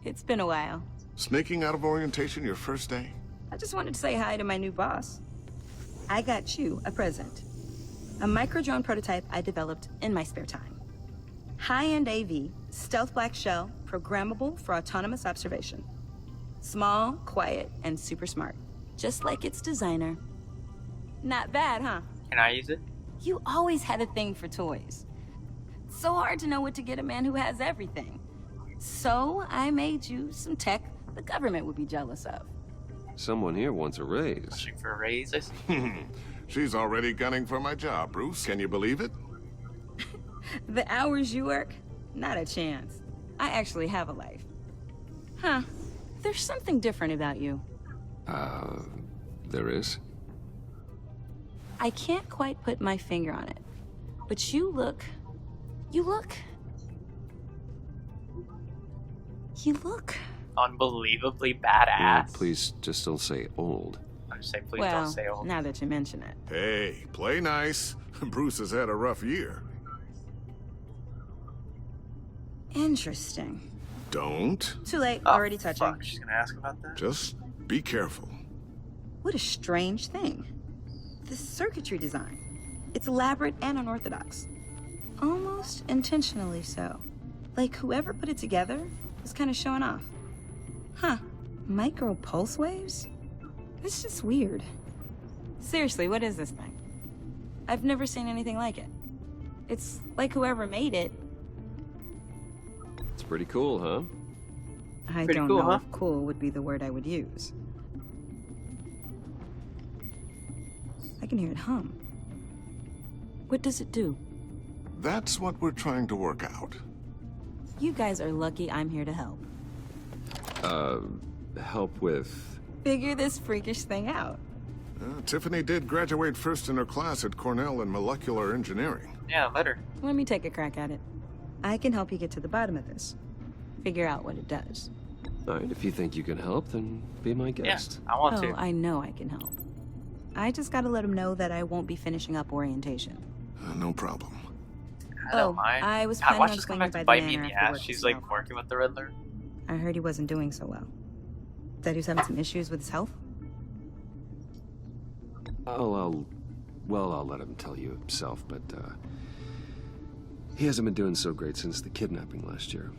It's been a while. Sneaking out of orientation your first day? I just wanted to say hi to my new boss. I got you a present. A micro-drone prototype I developed in my spare time. High-end AV, stealth black shell, programmable for autonomous observation. Small, quiet, and super smart. Just like its designer. Not bad, huh? Can I use it? You always had a thing for toys. So hard to know what to get a man who has everything. So I made you some tech the government would be jealous of. Someone here wants a raise. Pushing for a raise, I see. She's already gunning for my job, Bruce. Can you believe it? The hours you work? Not a chance. I actually have a life. Huh. There's something different about you. There is? I can't quite put my finger on it. But you look... unbelievably badass. Oh, please just don't say old. I'm just saying, please well, don't say old. Now that you mention it. Hey, play nice. Bruce has had a rough year. Interesting. Don't. Too late, already touching. Fuck, she's gonna ask about that? Just be careful. What a strange thing. The circuitry design. It's elaborate and unorthodox. Almost intentionally so. Like whoever put it together was kind of showing off. Huh. Micro pulse waves? That's just weird. Seriously, what is this thing? I've never seen anything like it. It's like whoever made it. It's pretty cool, huh? I Pretty don't cool, know huh? if cool would be the word I would use. I can hear it hum. What does it do? That's what we're trying to work out. You guys are lucky I'm here to help. Help with... Figure this freakish thing out. Tiffany did graduate first in her class at Cornell in molecular engineering. Yeah, let her. Let me take a crack at it. I can help you get to the bottom of this. Figure out what it does. All right, if you think you can help, then be my Yeah, guest. I want Oh, to. I know I can help. I just gotta let him know that I won't be finishing up orientation. No problem. I don't mind. I was God, planning watch on this come swinging back to by the bite me in manor the after ass. work She's this like summer. working with the Riddler. I heard he wasn't doing so well. That he was having some issues with his health? I'll let him tell you himself, but, he hasn't been doing so great since the kidnapping last year.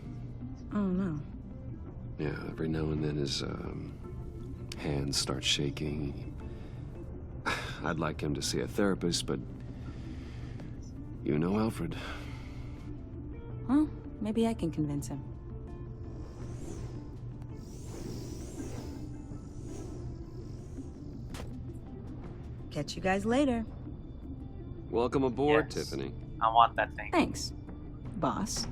Oh, no. Yeah, every now and then his, hands start shaking. I'd like him to see a therapist, but you know Alfred. Well, maybe I can convince him. Catch you guys later. Welcome aboard, Yes. Tiffany. I want that thing. Thanks, boss.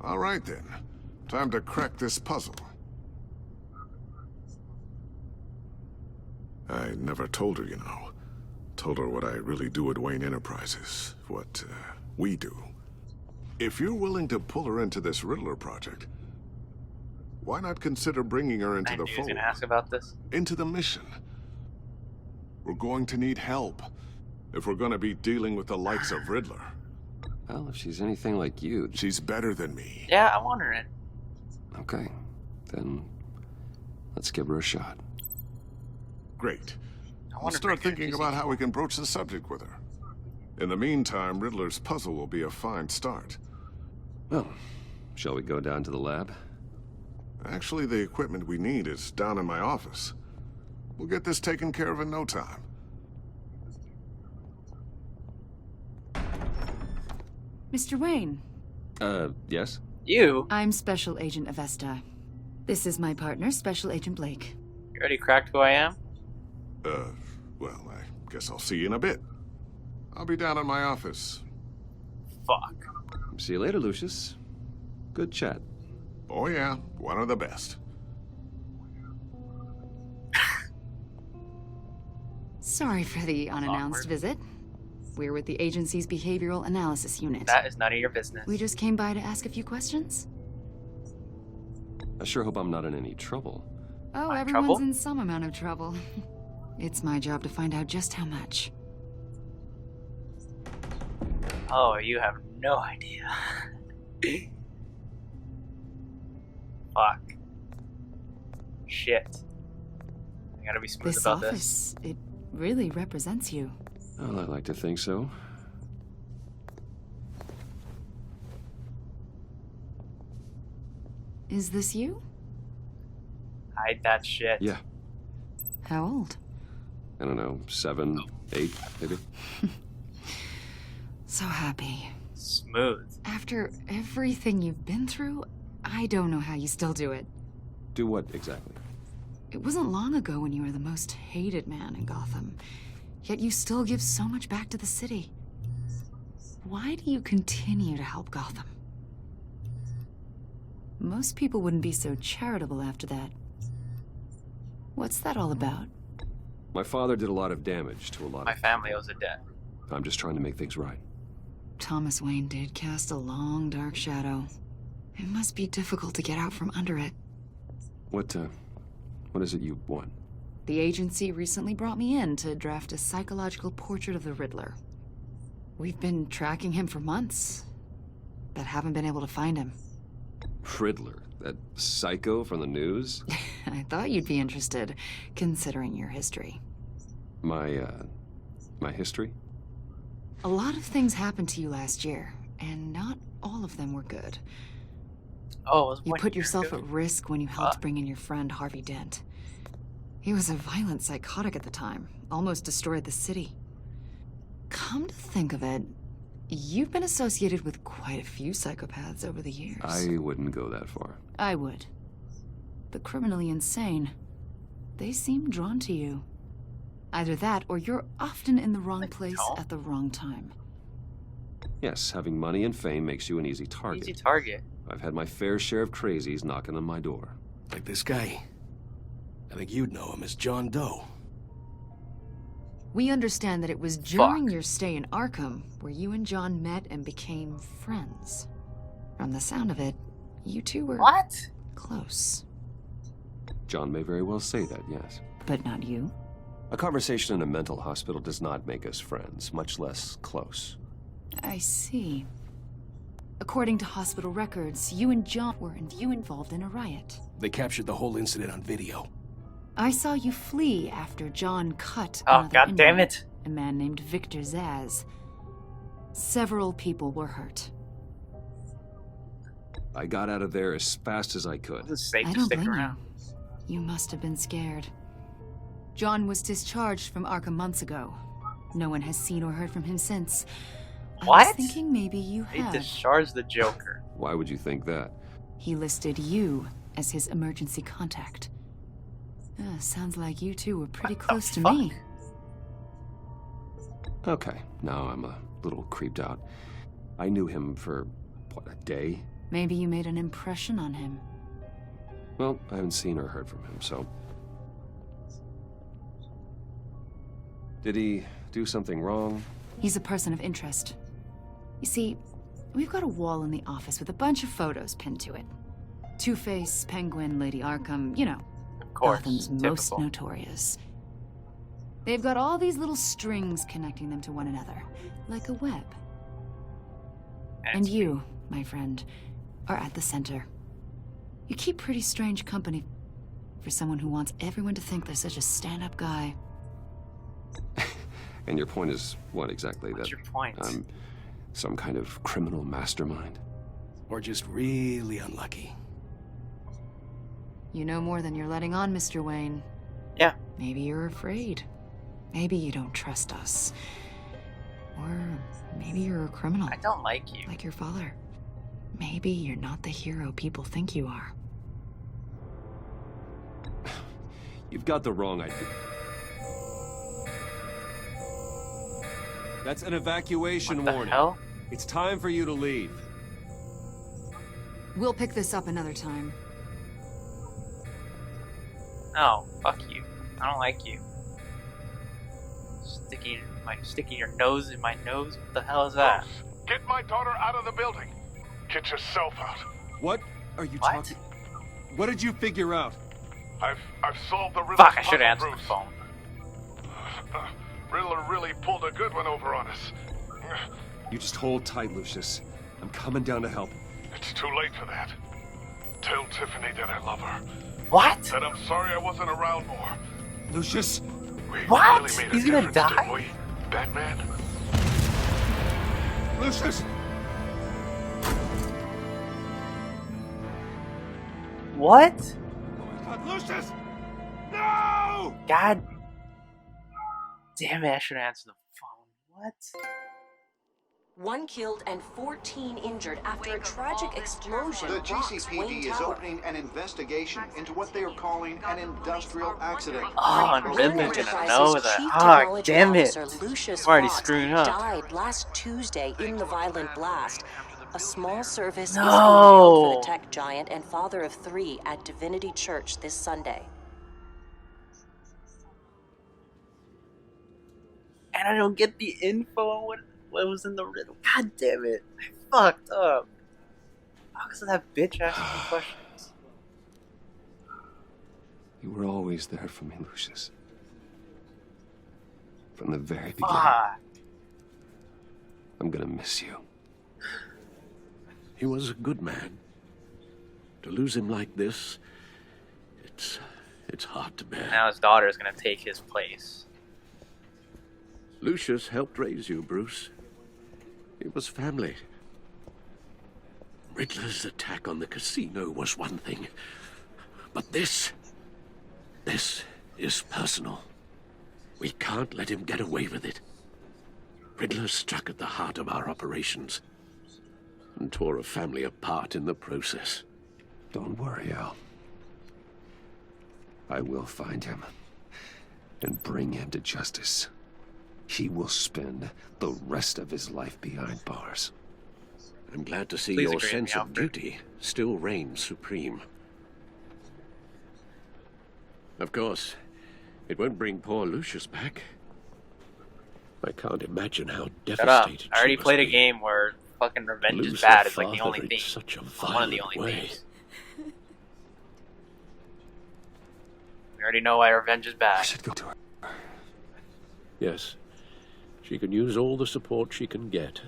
All right then. Time to crack this puzzle. I never told her, you know. Told her what I really do at Wayne Enterprises. What, we do. If you're willing to pull her into this Riddler project, why not consider bringing her into I the knew he was fold? gonna ask about this. Into the mission. We're going to need help if we're going to be dealing with the likes of Riddler. Well, if she's anything like you... She's better than me. Yeah, I want her in. Okay, then let's give her a shot. Great. I I'll wonder start if I could thinking use about it. how we can broach the subject with her. In the meantime, Riddler's puzzle will be a fine start. Well, shall we go down to the lab? Actually, the equipment we need is down in my office. We'll get this taken care of in no time. Mr. Wayne, Yes? You? I'm Special Agent Avesta. This is my partner, Special Agent Blake. You already cracked who I am? Well, I guess I'll see you in a bit. I'll be down in my office. Fuck. See you later, Lucius. Good chat. Oh yeah, one of the best. Sorry for the unannounced Awkward. visit. We're with the agency's behavioral analysis unit. That is none of your business. We just came by to ask a few questions. I sure hope I'm not in any trouble. Oh, My everyone's trouble? in some amount of trouble. It's my job to find out just how much. Oh, you have no idea. Fuck. Shit. I gotta be smooth This about this. office, it really represents you. Well, I'd like to think so. Is this you? Hide that shit. Yeah, How old? I don't know, 7, 8, maybe? So happy. Smooth. After everything you've been through, I don't know how you still do it. Do what exactly? It wasn't long ago when you were the most hated man in Gotham. Yet you still give so much back to the city. Why do you continue to help Gotham? Most people wouldn't be so charitable after that. What's that all about? My father did a lot of damage to a lot My of... family owes a debt. I'm just trying to make things right. Thomas Wayne did cast a long, dark shadow. It must be difficult to get out from under it. What is it you want? The agency recently brought me in to draft a psychological portrait of the Riddler. We've been tracking him for months, but haven't been able to find him. Riddler? That psycho from the news? I thought you'd be interested, considering your history. My history? A lot of things happened to you last year, and not all of them were good. Oh, was you one put year yourself ago? at risk when you helped bring in your friend Harvey Dent. He was a violent psychotic at the time, almost destroyed the city. Come to think of it, you've been associated with quite a few psychopaths over the years. I wouldn't go that far. I would. The criminally insane, they seem drawn to you. Either that, or you're often in the wrong place at the wrong time. Yes, having money and fame makes you an easy target. Easy target. I've had my fair share of crazies knocking on my door. Like this guy. I think you'd know him as John Doe. We understand that it was during your stay in Arkham where you and John met and became friends. From the sound of it, you two were... What? Close. John may very well say that, yes. But not you? A conversation in a mental hospital does not make us friends, much less close. I see. According to hospital records, you and John were involved in a riot. They captured the whole incident on video. I saw you flee after John cut Oh, god damn inmate, it. a man named Victor Zaz. Several people were hurt. I got out of there as fast as I could. It's safe I to don't stick blame around. you. You must have been scared. John was discharged from Arkham months ago. No one has seen or heard from him since. I What? was thinking maybe you They had. discharged the Joker. Why would you think that? He listed you as his emergency contact. Sounds like you two were pretty close to me. Okay, now I'm a little creeped out. I knew him for, what, a day? Maybe you made an impression on him. Well, I haven't seen or heard from him, so... Did he do something wrong? He's a person of interest. You see, we've got a wall in the office with a bunch of photos pinned to it. Two-Face, Penguin, Lady Arkham, you know. Of course, Gotham's most notorious. They've got all these little strings connecting them to one another, like a web. And you, my friend, are at the center. You keep pretty strange company for someone who wants everyone to think they're such a stand-up guy. And your point is what exactly? What's that your point? I'm some kind of criminal mastermind? Or just really unlucky. You know more than you're letting on, Mr. Wayne. Yeah. Maybe you're afraid. Maybe you don't trust us. Or maybe you're a criminal. I don't like you. Like your father. Maybe you're not the hero people think you are. You've got the wrong idea. That's an evacuation warning. Hell? It's time for you to leave. We'll pick this up another time. No, fuck you. I don't like you. Sticking your nose in my nose? What the hell is that? Get my daughter out of the building. Get yourself out. What are you talking? What did you figure out? I've solved the riddle. Fuck, I should answer the phone. Riddler really pulled a good one over on us. You just hold tight, Lucius. I'm coming down to help. It's too late for that. Tell Tiffany that I love her. What? That I'm sorry I wasn't around more. Lucius? We What? really made a He's gonna difference, die? didn't we, Batman? Lucius! What? God, Lucius! No! God damn it, I should answer the phone. What? 1 killed and 14 injured after a tragic explosion. The rocks GCPD Wayne is Tower. opening an investigation into what they are calling an industrial accident. Oh, and Riddler didn't Enterprises know that. Chief Ah, Technology damn it. Officer Lucius I'm already Fox screwing up. died last Tuesday in the violent blast. A small service is being No. held for the tech giant and father of 3 at Divinity Church this Sunday. And I don't get the info on what was in the riddle. God damn it. I fucked up. How could that bitch ask me questions? You were always there for me, Lucius. From the very beginning. Fuck. I'm gonna miss you. He was a good man. To lose him like this, it's hard to bear. Now his daughter is gonna take his place. Lucius helped raise you, Bruce. It was family. Riddler's attack on the casino was one thing, but this is personal. We can't let him get away with it. Riddler struck at the heart of our operations and tore a family apart in the process. Don't worry, Al. I will find him and bring him to justice. He will spend the rest of his life behind bars. I'm glad to see Please your agree with sense me, of Alfred. duty still reigns supreme. Of course, it won't bring poor Lucius back. I can't imagine how Shut up. devastated I already she played a must be. game where fucking revenge Lose is bad. her It's like the father only in theme. such a One of the violent only way. themes. We already know why revenge is bad. I should go to her. Yes, she can use all the support she can get.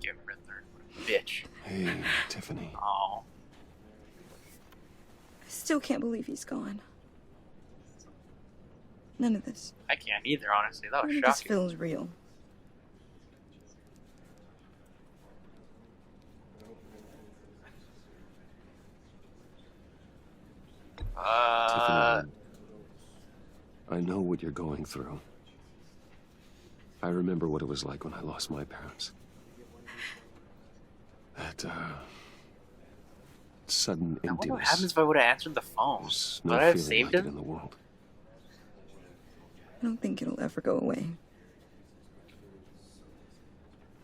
Give Riddler. Bitch. Hey, Tiffany. Oh. I still can't believe he's gone. None of this. I can't either, honestly. That was None of this shocking. feels real. Tiffany, I know what you're going through. I remember what it was like when I lost my parents. That, sudden I wonder emptiness. what happens if I would have answered the phone. There's Would no I have feeling saved like it him? in the world. I don't think it'll ever go away.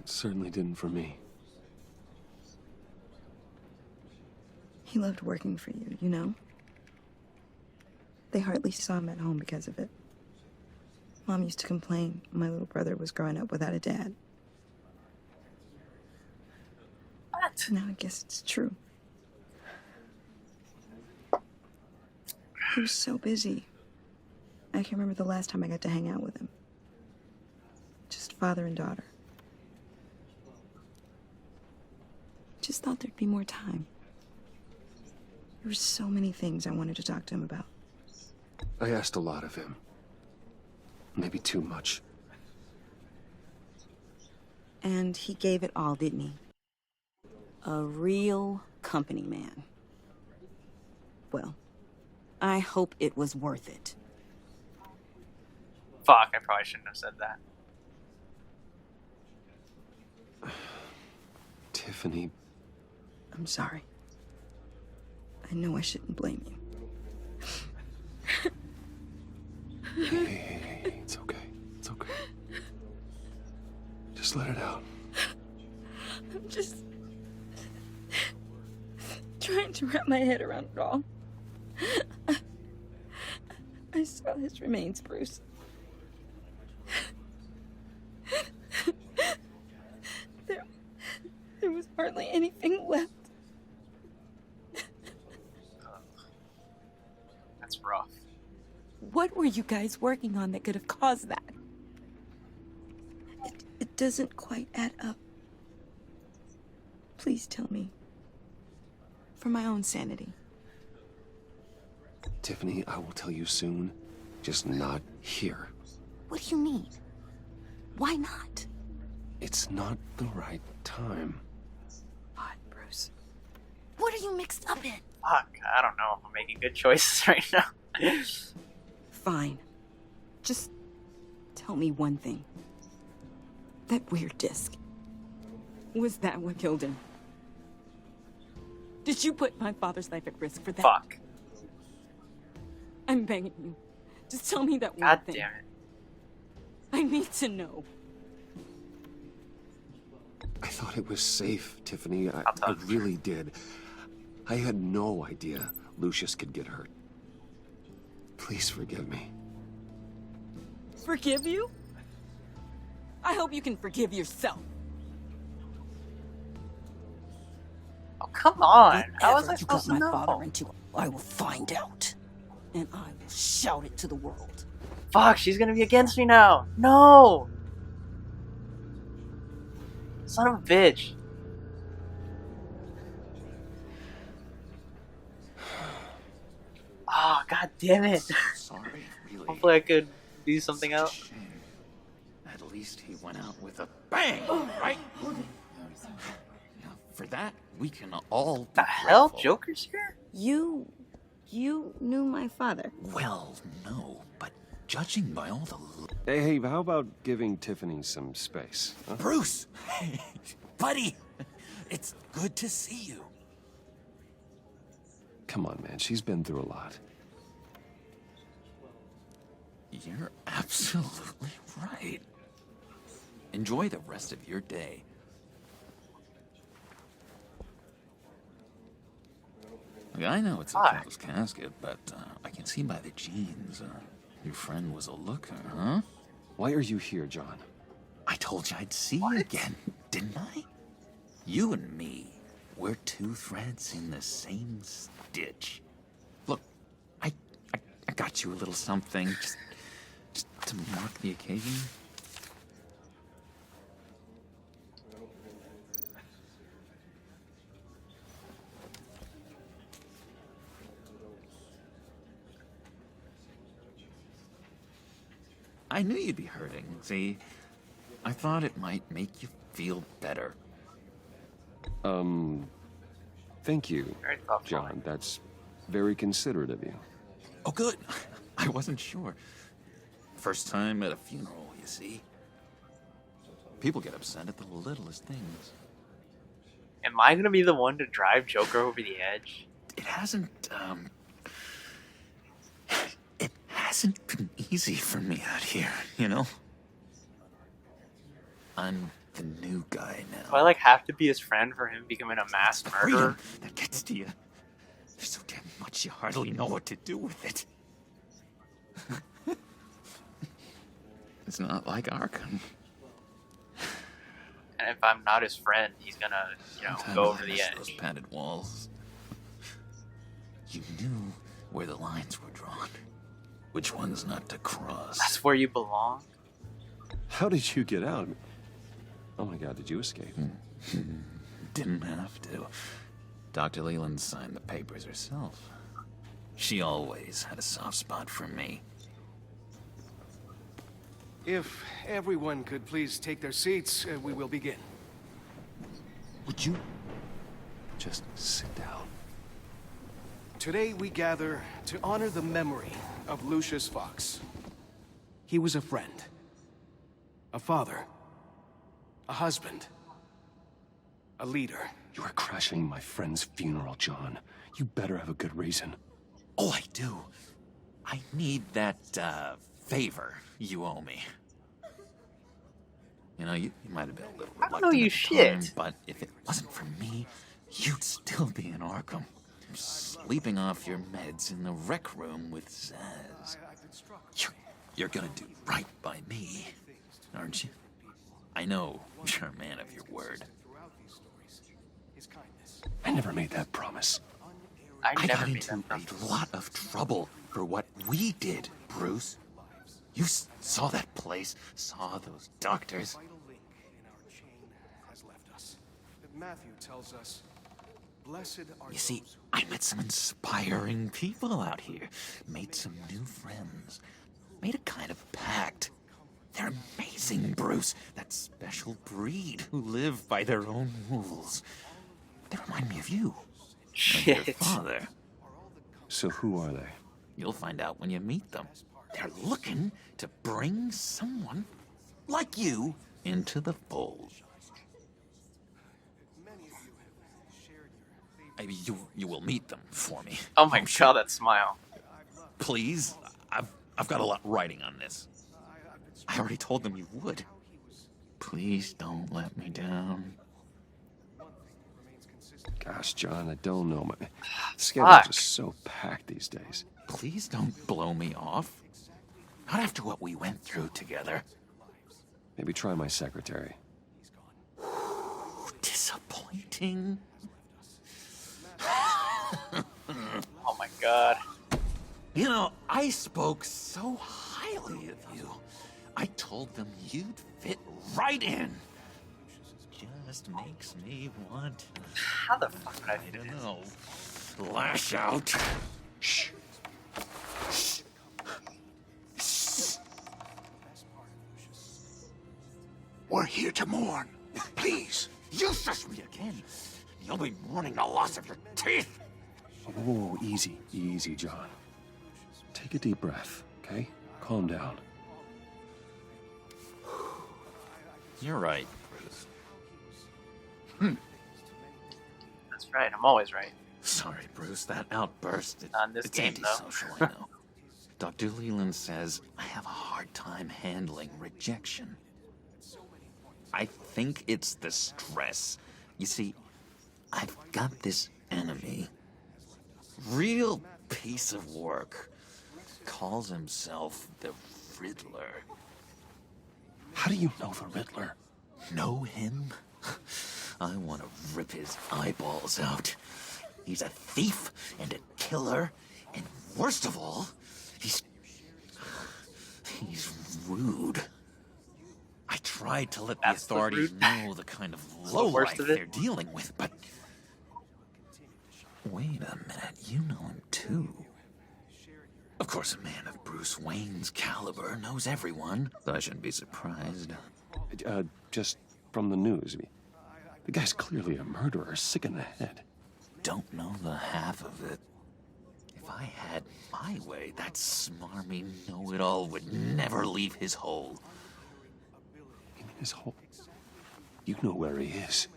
It certainly didn't for me. He loved working for you, you know? They hardly saw him at home because of it. Mom used to complain my little brother was growing up without a dad. What? Now I guess it's true. He was so busy. I can remember the last time I got to hang out with him. Just father and daughter. Just thought there'd be more time. There were so many things I wanted to talk to him about. I asked a lot of him. Maybe too much. And he gave it all, didn't he? A real company man. Well, I hope it was worth it. Fuck, I probably shouldn't have said that. Tiffany, I'm sorry. I know I shouldn't blame you. hey, it's okay. It's okay. Just let it out. I'm just trying to wrap my head around it all. I saw his remains, Bruce. There was hardly anything left. That's rough. What were you guys working on that could have caused that? It doesn't quite add up. Please tell me. For my own sanity. Tiffany, I will tell you soon. Just not here. What do you mean? Why not? It's not the right time. What, Bruce? What are you mixed up in? Fuck, I don't know if I'm making good choices right now. Fine. Just tell me one thing. That weird disc. Was that what killed him? Did you put my father's life at risk for that? Fuck. I'm begging you. Just tell me that one God thing. damn it. I need to know. I thought it was safe, Tiffany. I really did. I had no idea Lucius could get hurt. Please forgive me. Forgive you? I hope you can forgive yourself. Oh, come on. How was I Whatever you supposed got to my father know? into, I will find out. And I will shout it to the world. Fuck, she's gonna be against me now. No! Son of a bitch. Oh, god damn it. Sorry, really. Hopefully I could do something else. At least he went out with a bang, right? Now, for that, we can all be The hell? grateful. Joker's here? You knew my father. Well, no, but judging by all the... Hey, how about giving Tiffany some space? Huh? Bruce! Buddy! It's good to see you. Come on, man. She's been through a lot. You're absolutely right. Enjoy the rest of your day. I know it's a closed casket, but I can see by the jeans. Your friend was a looker, huh? Why are you here, John? I told you I'd see you again, didn't I? You and me, we're two threads in the same stitch. Look, I got you a little something, just to mark the occasion. I knew you'd be hurting, see? I thought it might make you feel better. Thank you, John. That's very considerate of you. Oh, good. I wasn't sure. First time at a funeral, you see. People get upset at the littlest things. Am I gonna be the one to drive Joker over the edge? It hasn't been easy for me out here, you know? I'm the new guy now. Do I like have to be his friend for him becoming a mass murderer? That gets to you. There's so damn much you hardly know what to do with it. It's not like Arkham. And if I'm not his friend, he's gonna, go over the edge. Those padded walls. You knew where the lines were drawn. Which ones not to cross. That's where you belong. How did you get out? Oh my God, did you escape? Didn't have to. Dr. Leland signed the papers herself. She always had a soft spot for me. If everyone could please take their seats, we will begin. Would you just sit down? Today we gather to honor the memory of Lucius Fox. He was a friend, a father, a husband, a leader. You are crashing my friend's funeral, John. You better have a good reason. Oh, I do. I need that, favor you owe me. You know, you might have been a little reluctant know you at the time, shit. but if it wasn't for me, you'd still be in Arkham. Sleeping off your meds in the rec room with Zaz. You're gonna do right by me, aren't you? I know you're a man of your word. I never made that promise. I got into a lot of trouble for what we did, Bruce. You saw that place, saw those doctors. Matthew tells us, blessed are You see, I met some inspiring people out here, made some new friends, made a kind of pact. They're amazing, Bruce. That special breed who live by their own rules. They remind me of you. And your father. So who are they? You'll find out when you meet them. They're looking to bring someone like you into the fold. Maybe you will meet them for me. Oh my God, that smile. Please, I've got a lot writing on this. I already told them you would. Please don't let me down. Gosh, John, I don't know. My schedule's just so packed these days. Please don't blow me off. Not after what we went through together. Maybe try my secretary. Disappointing. Oh my God. You know, I spoke so highly of you. I told them you'd fit right in. Just makes me want. How the fuck did I do this? No. Lash out. Shh. Shh. Shh. here to mourn. Please, you shush me again. You'll be mourning the loss of your teeth. Whoa, easy, easy, John. Take a deep breath, okay? Calm down. You're right, Bruce. That's right. I'm always right. Sorry, Bruce. That outburst. On this It's game, though. antisocial, I know. Dr. Leland says I have a hard time handling rejection. I think it's the stress. You see, I've got this enemy. Real piece of work. Calls himself the Riddler. How do you know the Riddler? Know him? I want to rip his eyeballs out. He's a thief and a killer, and worst of all, he's rude. I tried to let the authorities know the kind of lowlife they're dealing with, but... Wait a minute, you know him too. Of course, a man of Bruce Wayne's caliber knows everyone, so I shouldn't be surprised. Just from the news. The guy's clearly a murderer, sick in the head. Don't know the half of it. If I had my way, that smarmy know-it-all would never leave his hole. You mean his hole? You know where he is.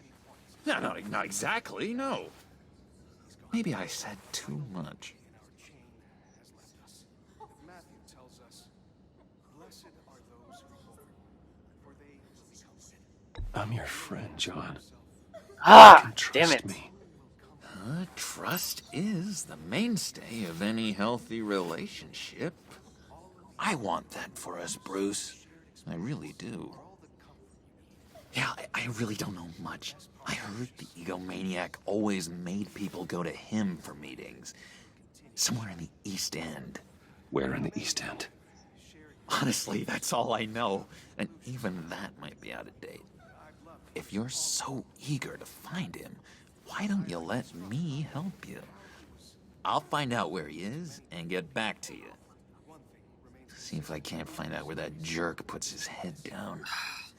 No, not exactly, no. Maybe I said too much. I'm your friend, John. Ah, damn it. Me. Trust is the mainstay of any healthy relationship. I want that for us, Bruce. I really do. Yeah, I really don't know much. I heard the egomaniac always made people go to him for meetings. Somewhere in the East End. Where in the East End? Honestly, that's all I know. And even that might be out of date. If you're so eager to find him, why don't you let me help you? I'll find out where he is and get back to you. See if I can't find out where that jerk puts his head down.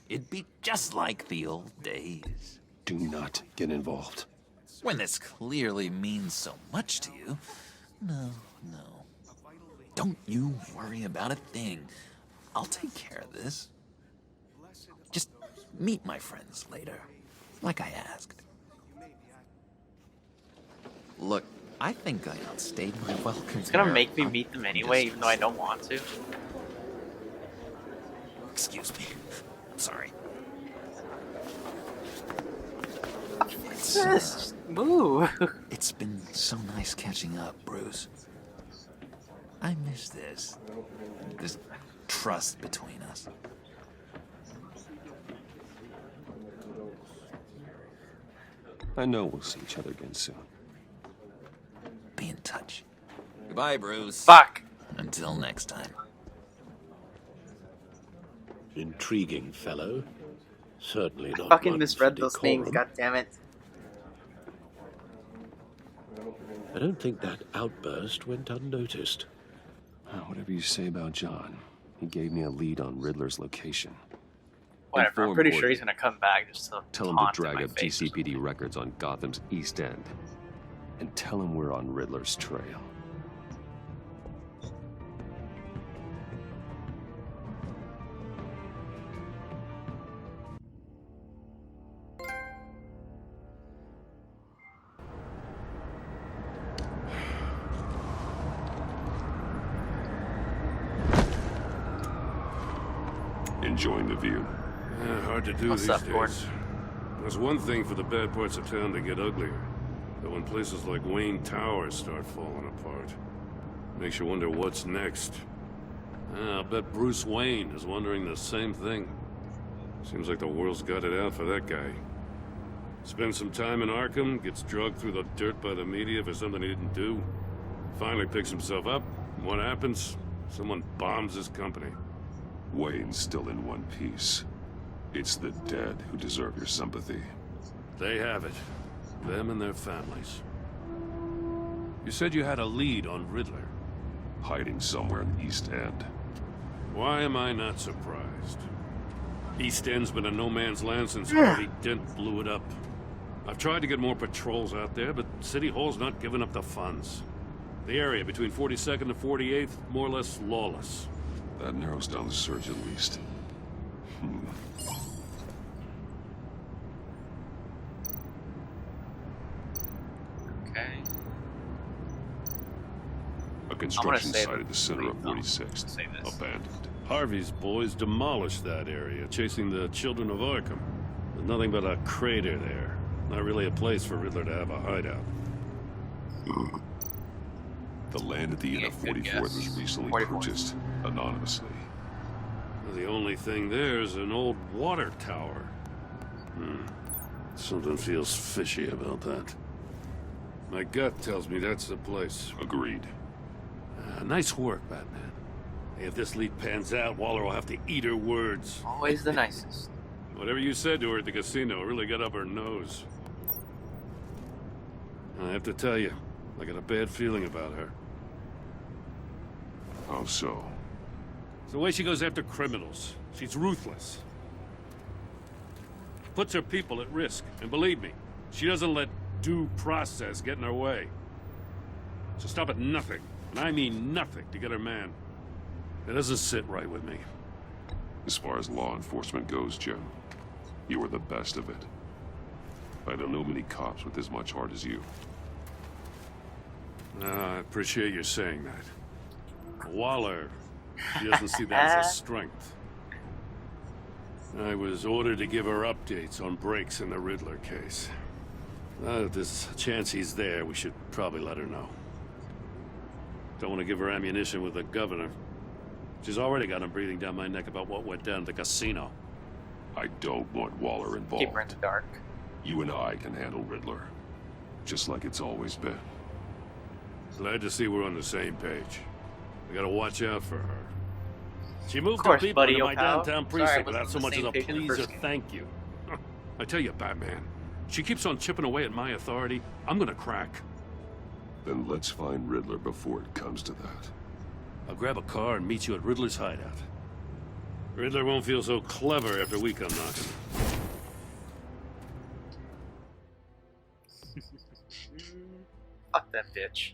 It'd be just like the old days. Do not get involved. When this clearly means so much to you. No. Don't you worry about a thing. I'll take care of this. Just meet my friends later, like I asked. Look, I think I outstayed my welcome. It's gonna make me meet them anyway, even though I don't want to. Excuse me. I'm sorry. Just move. It's been so nice catching up, Bruce. I miss this trust between us. I know we'll see each other again soon. Be in touch. Goodbye, Bruce. Fuck. Until next time. Intriguing fellow. Certainly not. Fucking one misread for those things, decorum. goddammit. I don't think that outburst went unnoticed. Whatever you say about John, he gave me a lead on Riddler's location. Whatever, I'm pretty sure he's gonna come back just to Tell him to taunt in drag my up face. GCPD records on Gotham's East End. And tell him we're on Riddler's trail. Enjoying the view. Yeah, hard to do What's these up, days. Gordon? There's one thing for the bad parts of town to get uglier. But when places like Wayne Towers start falling apart, makes you wonder what's next. I'll bet Bruce Wayne is wondering the same thing. Seems like the world's got it out for that guy. Spends some time in Arkham, gets dragged through the dirt by the media for something he didn't do. Finally picks himself up. And what happens? Someone bombs his company. Wayne's still in one piece. It's the dead who deserve your sympathy. They have it. Them and their families. You said you had a lead on Riddler. Hiding somewhere in the East End. Why am I not surprised? East End's been a no-man's land since Harvey Dent blew it up. I've tried to get more patrols out there, but City Hall's not giving up the funds. The area between 42nd and 48th, more or less lawless. That narrows down the search at least. Okay. A construction site at the center of 46th. Abandoned. Harvey's boys demolished that area, chasing the children of Arkham. There's nothing but a crater there. Not really a place for Riddler to have a hideout. The land at the end of 44th was recently purchased anonymously. The only thing there is an old water tower. Something feels fishy about that. My gut tells me that's the place. Agreed. Nice work, Batman. If this lead pans out, Waller will have to eat her words. Always the nicest. Whatever you said to her at the casino really got up her nose. I have to tell you, I got a bad feeling about her. How so? It's the way she goes after criminals. She's ruthless. Puts her people at risk. And believe me, she doesn't let due process get in her way. She'll stop at nothing, and I mean nothing, to get her man. It doesn't sit right with me. As far as law enforcement goes, Jim, you are the best of it. I don't know many cops with as much heart as you. I appreciate you saying that. Waller, she doesn't see that as a strength. I was ordered to give her updates on breaks in the Riddler case. If there's a chance he's there, we should probably let her know. Don't want to give her ammunition with the governor. She's already got him breathing down my neck about what went down at the casino. I don't want Waller involved. Keep her in the dark. You and I can handle Riddler. Just like it's always been. Glad to see we're on the same page. We gotta watch out for her. She moved Of course, her people buddy, into my pal. downtown Sorry, I precinct wasn't without so on the much as same a page in the please or first game. thank you. I tell you, Batman, she keeps on chipping away at my authority. I'm gonna crack. Then let's find Riddler before it comes to that. I'll grab a car and meet you at Riddler's hideout. Riddler won't feel so clever after we come knocking. Fuck that bitch.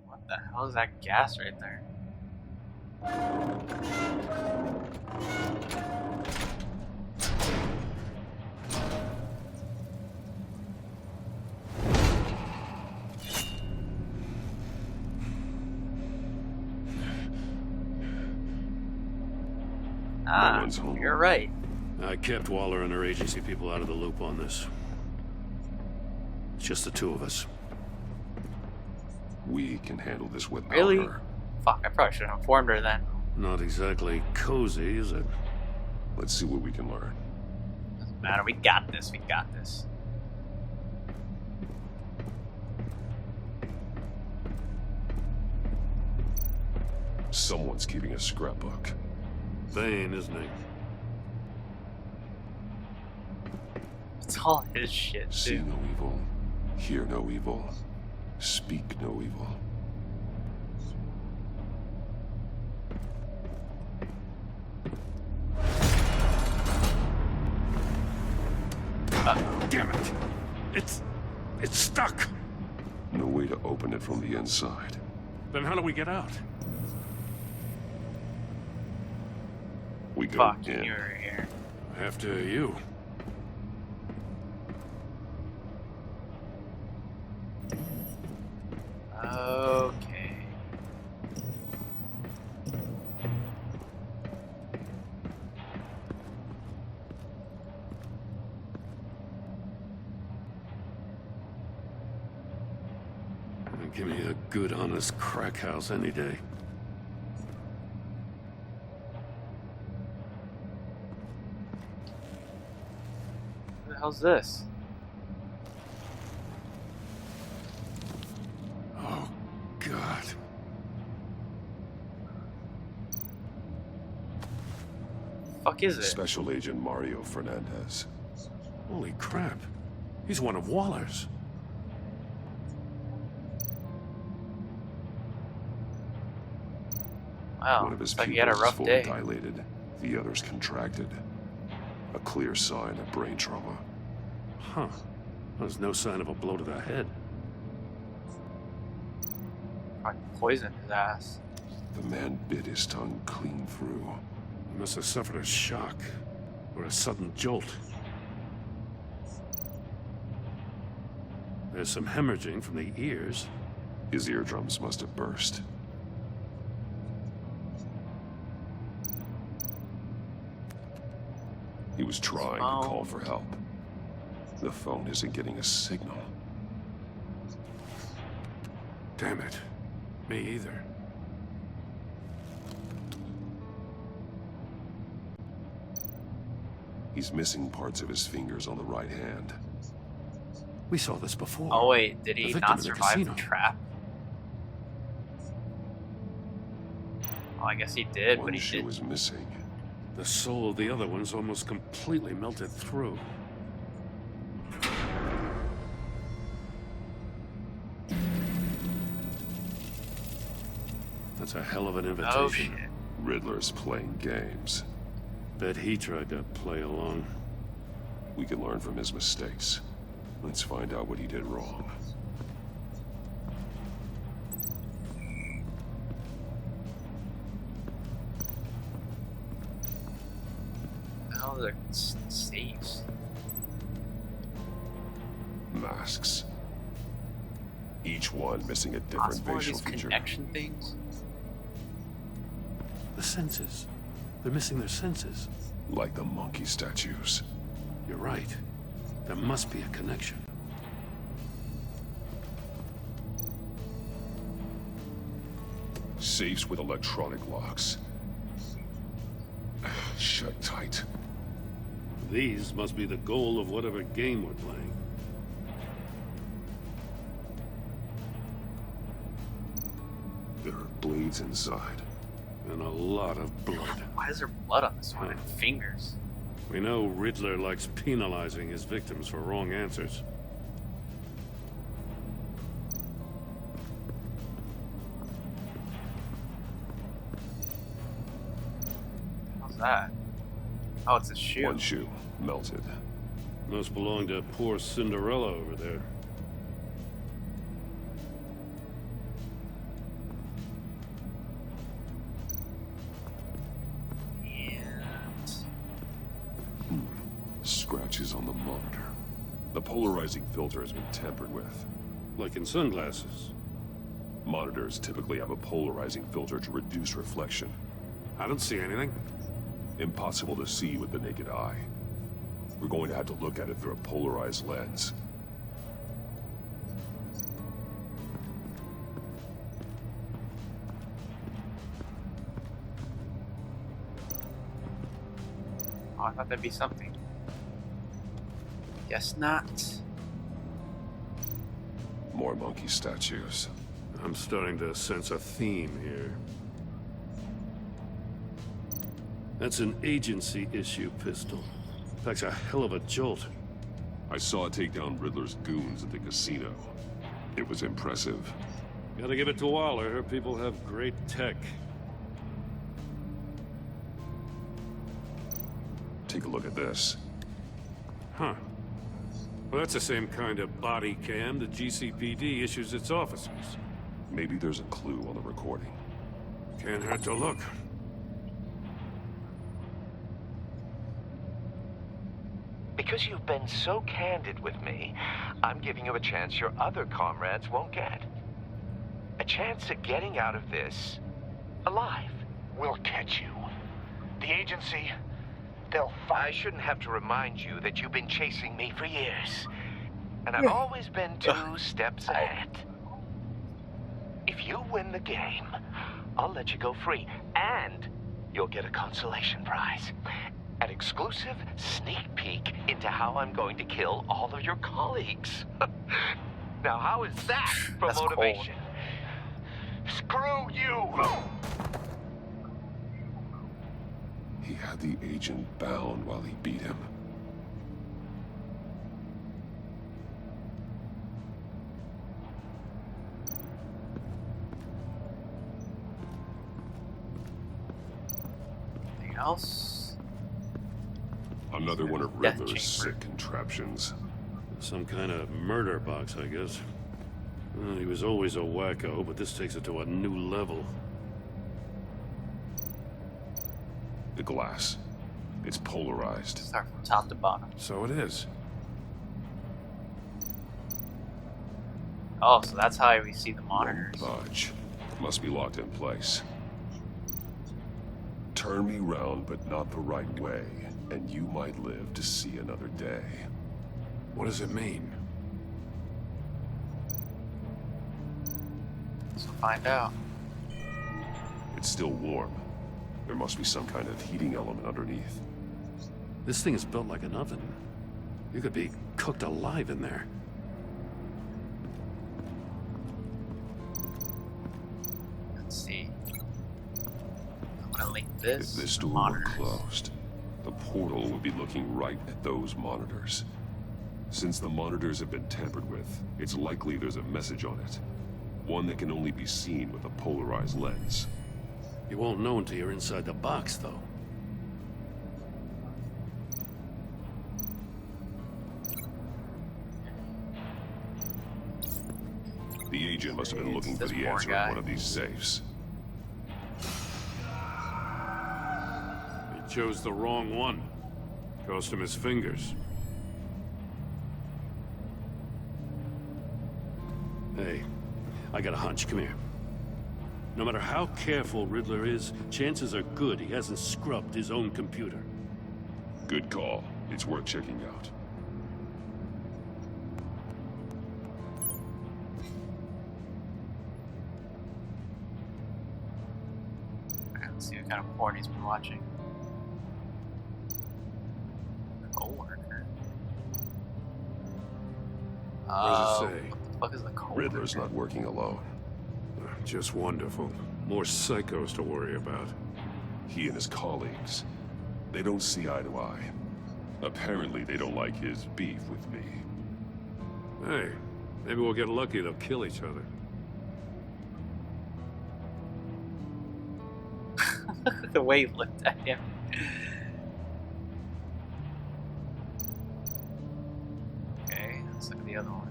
What the hell is that gas right there? No one's home. You're right. I kept Waller and her agency people out of the loop on this. It's just the two of us. We can handle this without Really? her. Fuck, I probably should have informed her then. Not exactly cozy, is it? Let's see what we can learn. Doesn't matter, we got this, we got this. Someone's keeping a scrapbook. Bane, isn't he? It's all his shit, See too. no evil, hear no evil, speak no evil. Damn it! It's stuck! No way to open it from the inside. Then how do we get out? We go Fuck, in. you're here. After you. Okay. Give me a good, honest crack house any day. What the hell's this? Oh, God. Fuck is it? Special Agent Mario Fernandez. Holy crap. He's one of Waller's. Wow, One of his looks like he had a pupils is rough fully day. dilated. The other's contracted. A clear sign of brain trauma. Huh. There's no sign of a blow to the head. I poisoned his ass. The man bit his tongue clean through. He must have suffered a shock. Or a sudden jolt. There's some hemorrhaging from the ears. His eardrums must have burst. He was trying to call for help. The phone isn't getting a signal. Damn it. Me either. He's missing parts of his fingers on the right hand. We saw this before. Oh wait, did The he victim not in the survive the casino. trap? Oh, I guess he did, One but he shoe didn't. is missing. The soul of the other one's almost completely melted through. That's a hell of an invitation. Oh shit. Riddler's playing games. Bet he tried to play along. We can learn from his mistakes. Let's find out what he did wrong. Oh, the safes. Masks. Each one missing a different Possible are facial these feature. connection things? The senses. They're missing their senses. Like the monkey statues. You're right. There must be a connection. Safes with electronic locks. Shut tight. These must be the goal of whatever game we're playing. There are blades inside. And a lot of blood. Why is there blood on this one and fingers? We know Riddler likes penalizing his victims for wrong answers. How's that? Oh, it's a shoe. One shoe, melted. Must belong to poor Cinderella over there. Scratches on the monitor. The polarizing filter has been tampered with. Like in sunglasses. Monitors typically have a polarizing filter to reduce reflection. I don't see anything. Impossible to see with the naked eye. We're going to have to look at it through a polarized lens. Oh, I thought that'd be something. Guess not. More monkey statues. I'm starting to sense a theme here. That's an agency issue pistol. Packs a hell of a jolt. I saw it take down Riddler's goons at the casino. It was impressive. Gotta give it to Waller. Her people have great tech. Take a look at this. Huh. Well, that's the same kind of body cam the GCPD issues its officers. Maybe there's a clue on the recording. Can't hurt to look. Because you've been so candid with me, I'm giving you a chance your other comrades won't get. A chance at getting out of this alive. We'll catch you. The agency, they'll find... I shouldn't have to remind you that you've been chasing me for years. And I've always been 2 steps ahead. If you win the game, I'll let you go free. And you'll get a consolation prize. An exclusive sneak peek into how I'm going to kill all of your colleagues. Now, how is that for That's motivation? Screw you! He had the agent bound while he beat him. else? Another one of Death Riddler's chamber. sick contraptions. Some kind of murder box, I guess. Well, he was always a wacko, but this takes it to a new level. The glass. It's polarized. Start from top to bottom. So it is. Oh, so that's how we see the monitors. Budge. Must be locked in place. Turn me round, but not the right way, and you might live to see another day. What does it mean? So find out. It's still warm. There must be some kind of heating element underneath. This thing is built like an oven. You could be cooked alive in there. Let's see. I'm gonna link this. If this to door were monitors. closed, the portal would be looking right at those monitors. Since the monitors have been tampered with, it's likely there's a message on it. One that can only be seen with a polarized lens. You won't know until you're inside the box, though. The agent must have been looking for this the poor answer guy. in one of these safes. He chose the wrong one. Cost him his fingers. Hey, I got a hunch. Come here. No matter how careful Riddler is, chances are good he hasn't scrubbed his own computer. Good call. It's worth checking out. Let's see what kind of porn he's been watching. Co-worker. What does it say? What the fuck is the co-worker? Riddler's not working alone. Just wonderful. More psychos to worry about. He and his colleagues, they don't see eye to eye. Apparently, they don't like his beef with me. Hey, maybe we'll get lucky. They'll kill each other. The way he looked at him. Okay, let's look at the other one.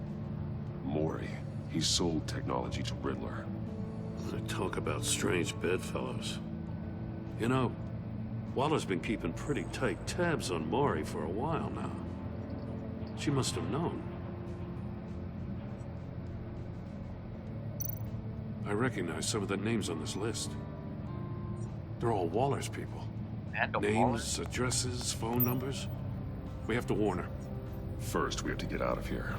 Mori, he sold technology to Riddler. Talk about strange bedfellows. You know, Waller's been keeping pretty tight tabs on Mori for a while now. She must have known. I recognize some of the names on this list. They're all Waller's people. Names, addresses, phone numbers. We have to warn her. First, we have to get out of here.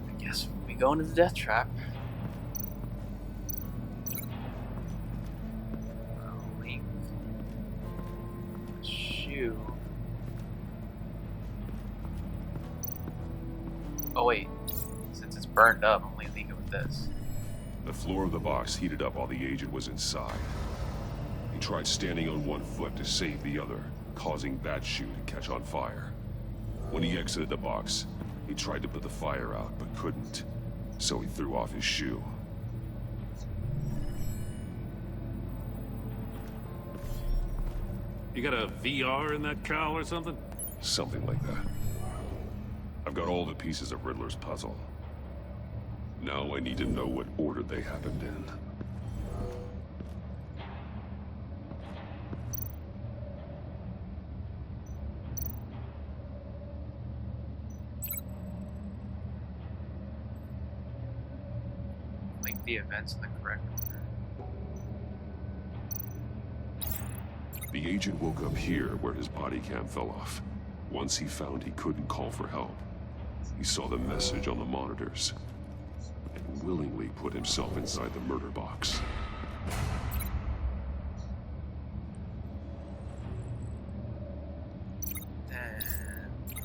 I guess we go into the death trap. Link. Shoe. Oh wait, since it's burned up, I'm only leaving with this. The floor of the box heated up while the agent was inside. He tried standing on one foot to save the other, causing that shoe to catch on fire. When he exited the box, he tried to put the fire out, but couldn't. So he threw off his shoe. You got a VR in that cowl or something? Something like that. I've got all the pieces of Riddler's puzzle. Now I need to know what order they happened in. Link the events in the correct order. The agent woke up here where his body cam fell off. Once he found he couldn't call for help, he saw the message on the monitors and willingly put himself inside the murder box.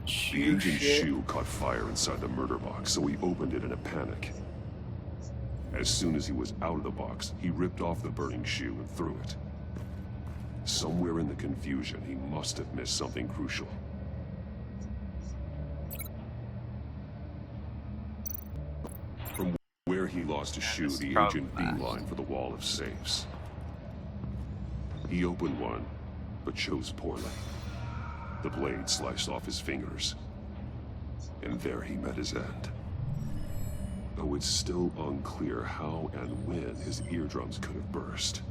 The agent's shoe caught fire inside the murder box, so he opened it in a panic. As soon as he was out of the box, he ripped off the burning shoe and threw it. Somewhere in the confusion, he must have missed something crucial. From where he lost boss to shoo the agent beeline for the wall of safes. He opened one, but chose poorly. The blade sliced off his fingers, and there he met his end. Though it's still unclear how and when his eardrums could have burst.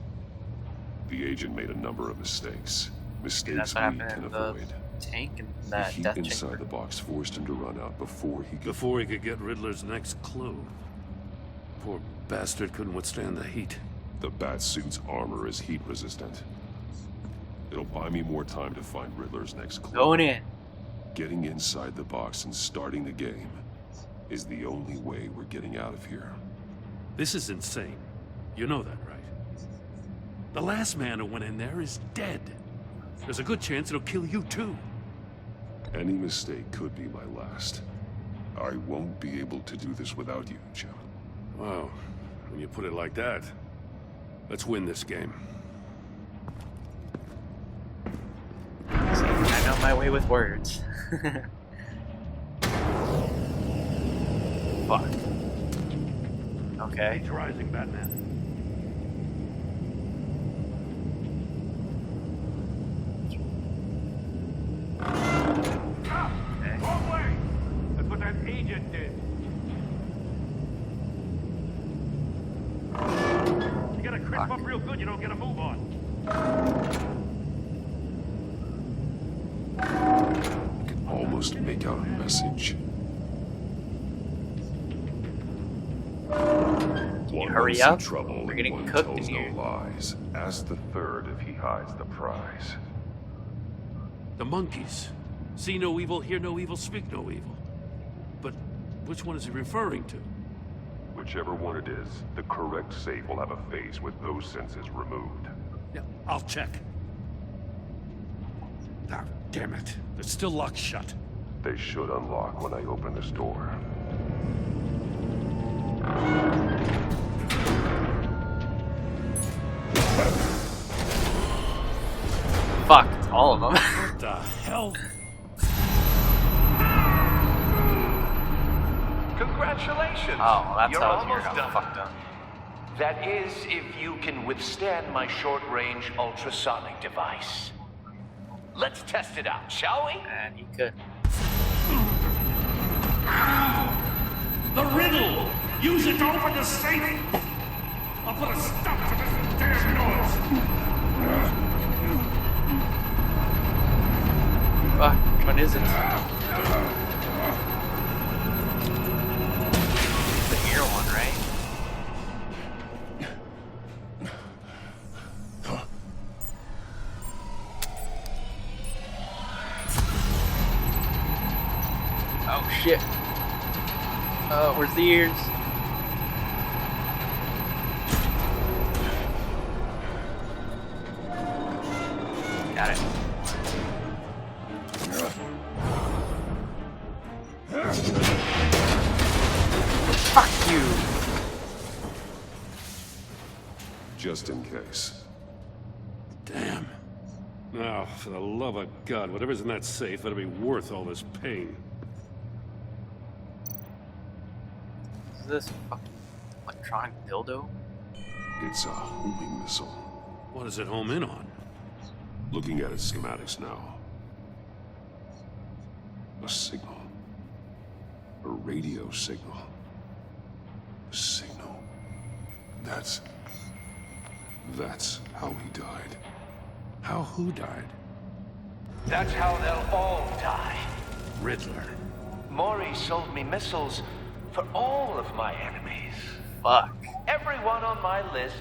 The agent made a number of mistakes. Mistakes we can avoid. Tank and The that heat death inside chamber. the box forced him to run out before he could get Riddler's next clue. Poor bastard couldn't withstand the heat. The Batsuit's armor is heat resistant. It'll buy me more time to find Riddler's next clue. Going in. Getting inside the box and starting the game is the only way we're getting out of here. This is insane. You know that, right? The last man who went in there is dead. There's a good chance it'll kill you too. Any mistake could be my last. I won't be able to do this without you, Jim. Wow, when you put it like that, let's win this game. I know my way with words. Fuck. Okay. He's rising, Batman. Wrong way! That's what that agent did. You gotta crisp up real good, you don't get a move on. I can almost make out a message. Can you hurry up? Trouble We're getting one cooked tells in here. no lies. Ask the third if he hides the prize. The monkeys. See no evil, hear no evil, speak no evil. But which one is he referring to? Whichever one it is, the correct safe will have a face with those senses removed. Yeah, I'll check. Ah, damn it. They're still locked shut. They should unlock when I open this door. Fuck, all of them. What the hell? Congratulations! Oh, that's You're how almost you're done. fucked up. That is, if you can withstand my short-range ultrasonic device. Let's test it out, shall we? And he could. The riddle! Use it to open the safe! I'll put a stop to this damn noise! Fuck, what is it? The ear one, right? Oh shit. Where's the ears? Got it. Fuck you. Just in case. Damn. Now, for the love of God, whatever's in that safe better be worth all this pain. Is this fucking electronic dildo? It's a homing missile. What does it home in on? Looking at its schematics now. A signal. A radio signal. A signal. That's how he died. How who died? That's how they'll all die. Riddler. Maury sold me missiles for all of my enemies. Fuck. Everyone on my list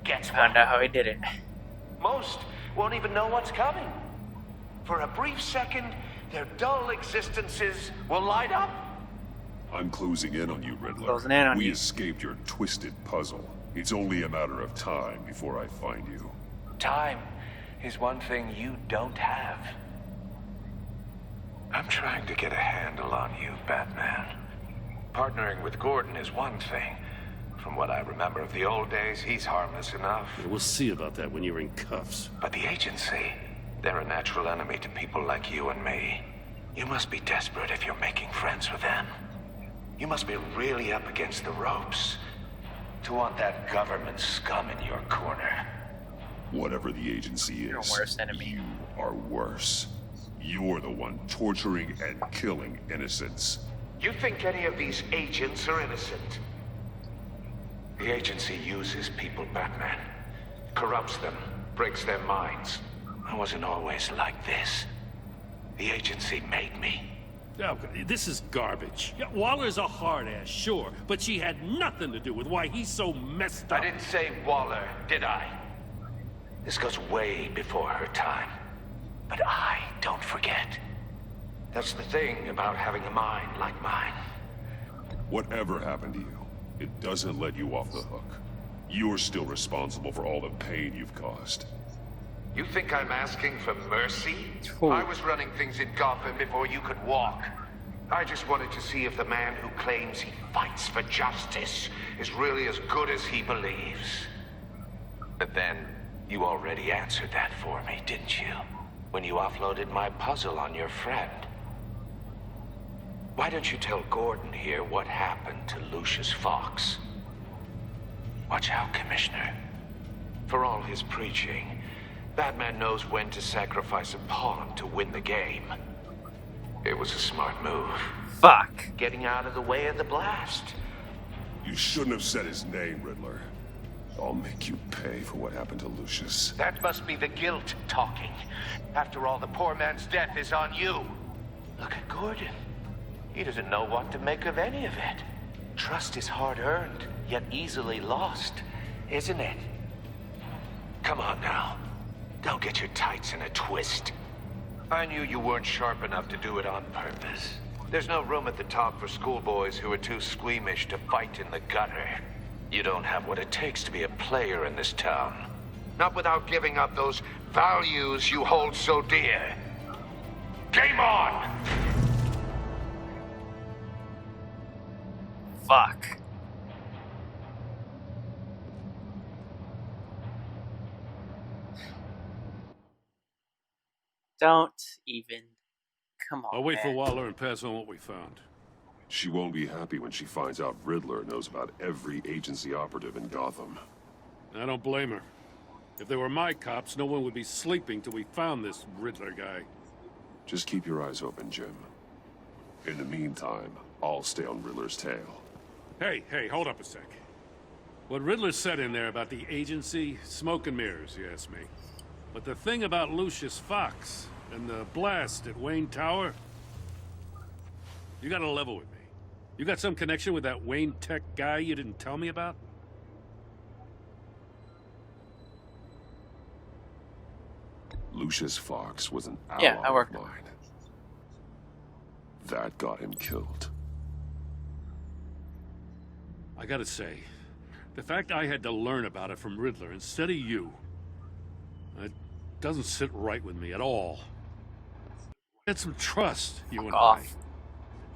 gets one. Found out how he did it. Most won't even know what's coming. For a brief second, their dull existences will light up. I'm closing in on you, Riddler. Closing in on we you. escaped your twisted puzzle. It's only a matter of time before I find you. Time is one thing you don't have. I'm trying to get a handle on you, Batman. Partnering with Gordon is one thing. From what I remember of the old days, he's harmless enough. Yeah, we'll see about that when you're in cuffs. But the agency, they're a natural enemy to people like you and me. You must be desperate if you're making friends with them. You must be really up against the ropes. To want that government scum in your corner. Whatever the agency You're is, a worse enemy. you are worse. You're the one torturing and killing innocents. You think any of these agents are innocent? The agency uses people, Batman. Corrupts them, breaks their minds. I wasn't always like this. The agency made me. Oh, this is garbage. Yeah, Waller's a hard ass, sure, but she had nothing to do with why he's so messed up. I didn't say Waller, did I? This goes way before her time. But I don't forget. That's the thing about having a mind like mine. Whatever happened to you, it doesn't let you off the hook. You're still responsible for all the pain you've caused. You think I'm asking for mercy? I was running things in Gotham before you could walk. I just wanted to see if the man who claims he fights for justice is really as good as he believes. But then, you already answered that for me, didn't you? When you offloaded my puzzle on your friend. Why don't you tell Gordon here what happened to Lucius Fox? Watch out, Commissioner. For all his preaching, Batman knows when to sacrifice a pawn to win the game. It was a smart move. Fuck. Getting out of the way of the blast. You shouldn't have said his name, Riddler. I'll make you pay for what happened to Lucius. That must be the guilt talking. After all, the poor man's death is on you. Look at Gordon. He doesn't know what to make of any of it. Trust is hard-earned, yet easily lost, isn't it? Come on now. Don't get your tights in a twist. I knew you weren't sharp enough to do it on purpose. There's no room at the top for schoolboys who are too squeamish to fight in the gutter. You don't have what it takes to be a player in this town. Not without giving up those values you hold so dear. Game on! Fuck. Don't even. Come on. I'll wait for man. Waller and pass on what we found. She won't be happy when she finds out Riddler knows about every agency operative in Gotham. I don't blame her. If they were my cops, no one would be sleeping till we found this Riddler guy. Just keep your eyes open, Jim. In the meantime, I'll stay on Riddler's tail. Hey, hold up a sec. What Riddler said in there about the agency, smoke and mirrors, you ask me. But the thing about Lucius Fox and the blast at Wayne Tower, you gotta level with me. You got some connection with that Wayne Tech guy you didn't tell me about? Lucius Fox was an ally Yeah, I worked of mine. That got him killed. I gotta say, the fact I had to learn about it from Riddler instead of you, it doesn't sit right with me at all. Get some trust, you and I.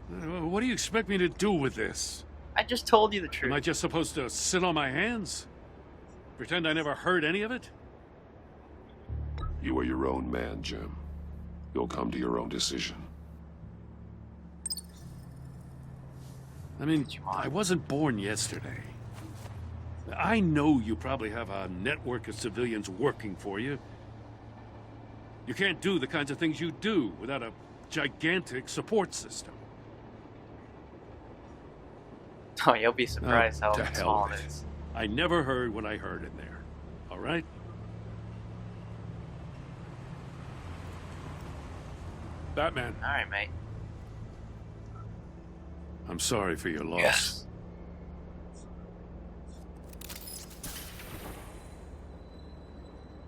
What do you expect me to do with this? I just told you the truth. Am I just supposed to sit on my hands? Pretend I never heard any of it? You are your own man, Jim. You'll come to your own decision. I mean, I wasn't born yesterday. I know you probably have a network of civilians working for you. You can't do the kinds of things you do without a gigantic support system. Oh, you'll be surprised how To hell small with it it. is. I never heard what I heard in there. All right? Batman. All right, mate. I'm sorry for your loss. Yes.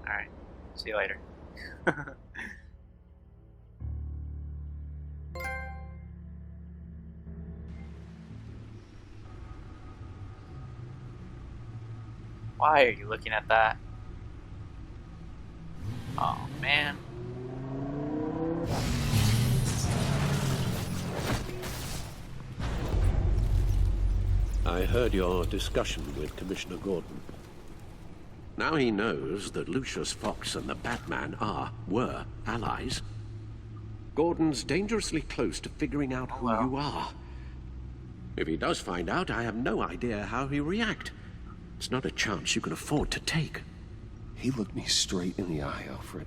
All right. See you later. Why are you looking at that? Oh, man. I heard your discussion with Commissioner Gordon. Now he knows that Lucius Fox and the Batman were allies. Gordon's dangerously close to figuring out who you are. If he does find out, I have no idea how he'll react. It's not a chance you can afford to take. He looked me straight in the eye, Alfred.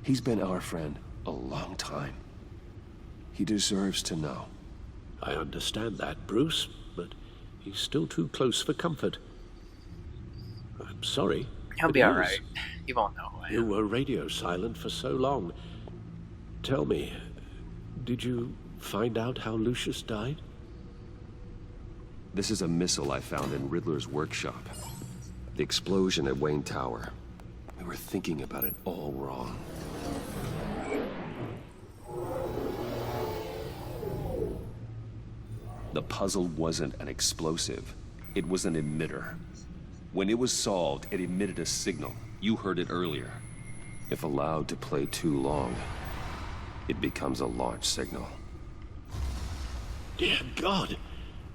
He's been our friend a long time. He deserves to know. I understand that, Bruce, but he's still too close for comfort. I'm sorry. He'll be alright. He won't know. You were radio silent for so long. Tell me, did you find out how Lucius died? This is a missile I found in Riddler's workshop. The explosion at Wayne Tower. We were thinking about it all wrong. The puzzle wasn't an explosive. It was an emitter. When it was solved, it emitted a signal. You heard it earlier. If allowed to play too long, it becomes a launch signal. Dear God!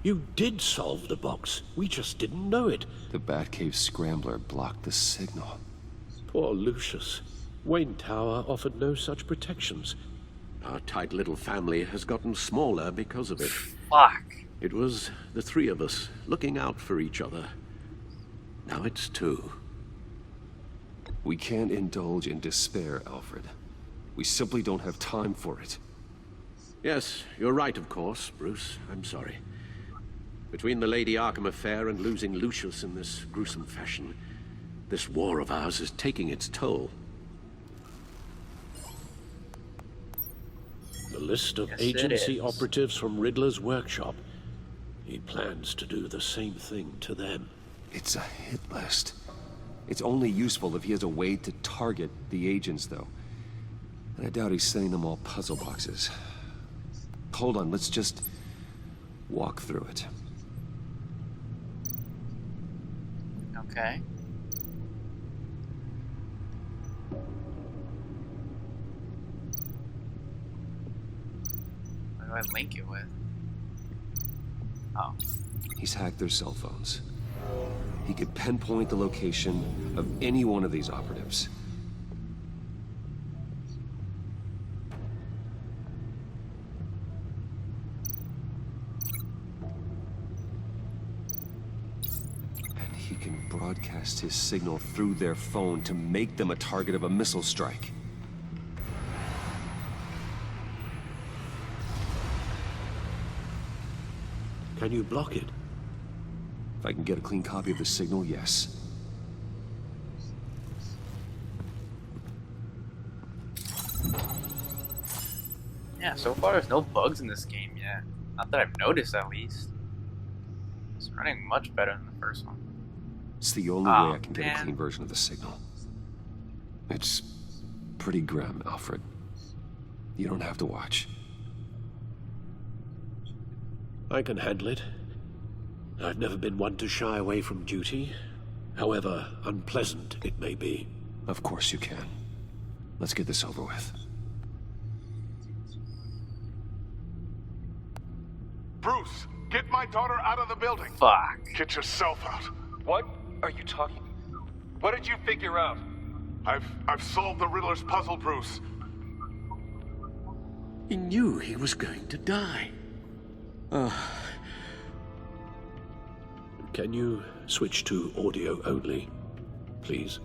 You did solve the box. We just didn't know it. The Batcave Scrambler blocked the signal. Poor Lucius. Wayne Tower offered no such protections. Our tight little family has gotten smaller because of it. Fuck. It was the three of us looking out for each other. Now it's two. We can't indulge in despair, Alfred. We simply don't have time for it. Yes, you're right, of course, Bruce. I'm sorry. Between the Lady Arkham affair and losing Lucius in this gruesome fashion, this war of ours is taking its toll. The list of agency operatives from Riddler's workshop. He plans to do the same thing to them. It's a hit list. It's only useful if he has a way to target the agents, though. And I doubt he's sending them all puzzle boxes. Hold on, let's just walk through it. Okay. What do I link it with? Oh. He's hacked their cell phones. He could pinpoint the location of any one of these operatives. And he can broadcast his signal through their phone to make them a target of a missile strike. Can you block it? If I can get a clean copy of the signal, yes. Yeah, so far there's no bugs in this game yet. Not that I've noticed, at least. It's running much better than the first one. It's the only way I can get a clean version of the signal. It's pretty grim, Alfred. You don't have to watch. I can handle it. I've never been one to shy away from duty, however unpleasant it may be. Of course you can. Let's get this over with. Bruce, get my daughter out of the building. Fuck. Get yourself out. What are you talking? What did you figure out? I've solved the Riddler's puzzle, Bruce. He knew he was going to die. Can you switch to audio only, please?